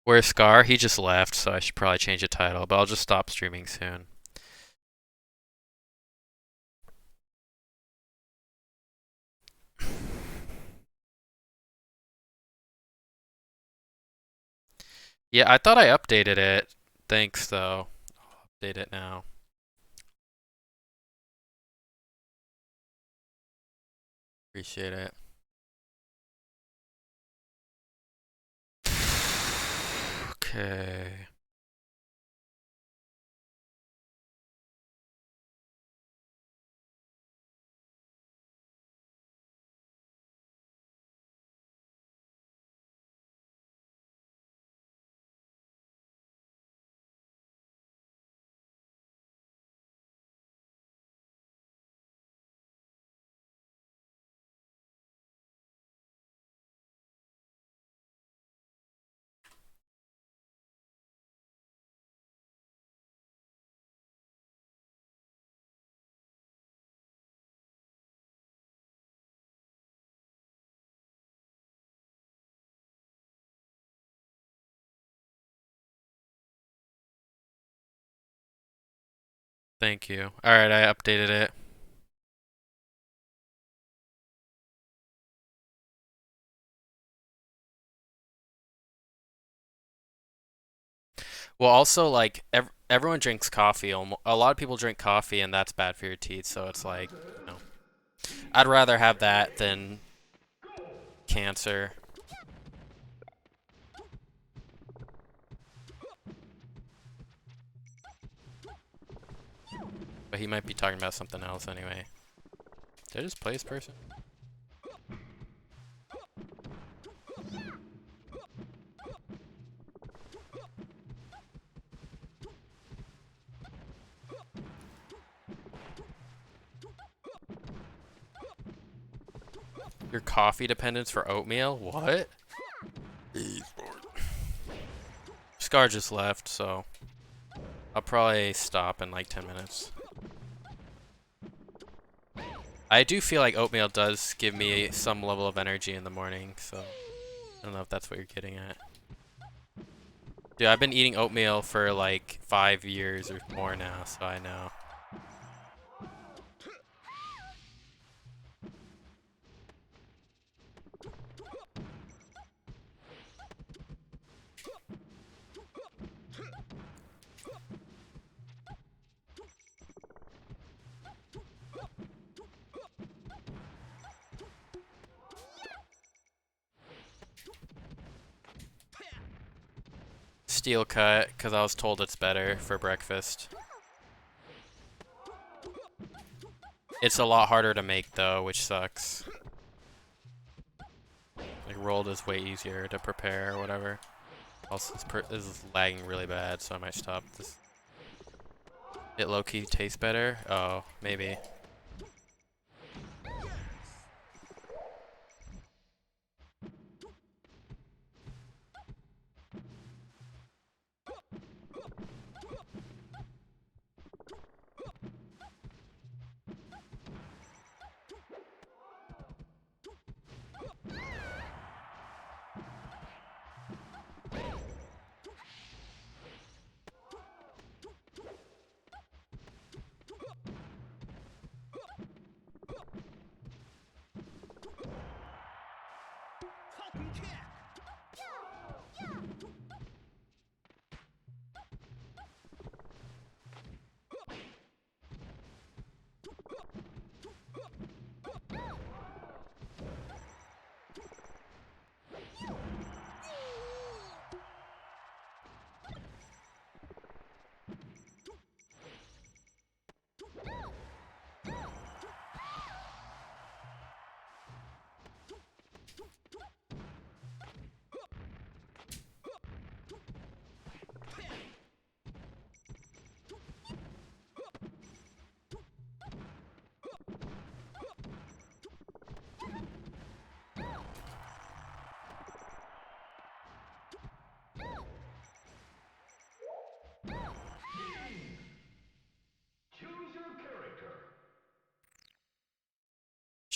Where's Scar? He just left, so I should probably change the title, but I'll just stop streaming soon. Yeah, I thought I updated it. Thanks, though. I'll update it now. Appreciate it. Okay. Thank you. Alright, I updated it. Well, also, like, everyone drinks coffee. A lot of people drink coffee, and that's bad for your teeth, so it's like, you know. I'd rather have that than cancer. But he might be talking about something else anyway. Did I just play this person? Your coffee dependence for oatmeal? What? Scar just left, so I'll probably stop in like 10 minutes. I do feel like oatmeal does give me some level of energy in the morning, so I don't know if that's what you're getting at. Dude, I've been eating oatmeal for like 5 years or more now, so I know. Steel cut, because I was told it's better for breakfast. It's a lot harder to make though, which sucks. Like rolled is way easier to prepare or whatever. Also, this is lagging really bad, so I might stop this. It low-key tastes better? Oh, maybe.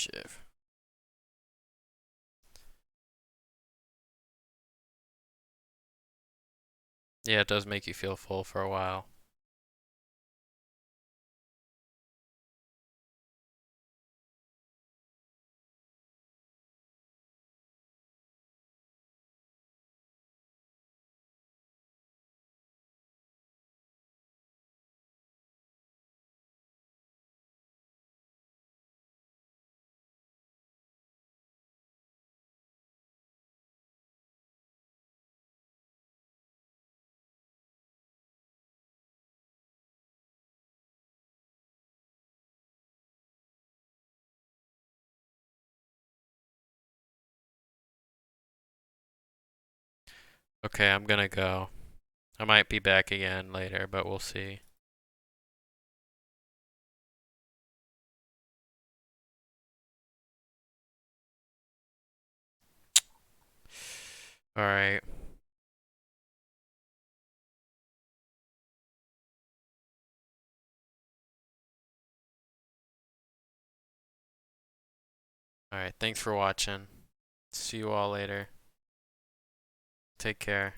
Shiv. Yeah, it does make you feel full for a while. Okay, I'm gonna go. I might be back again later, but we'll see. Alright. Alright, thanks for watching. See you all later. Take care.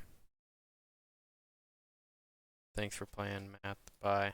Thanks for playing, Matt. Bye.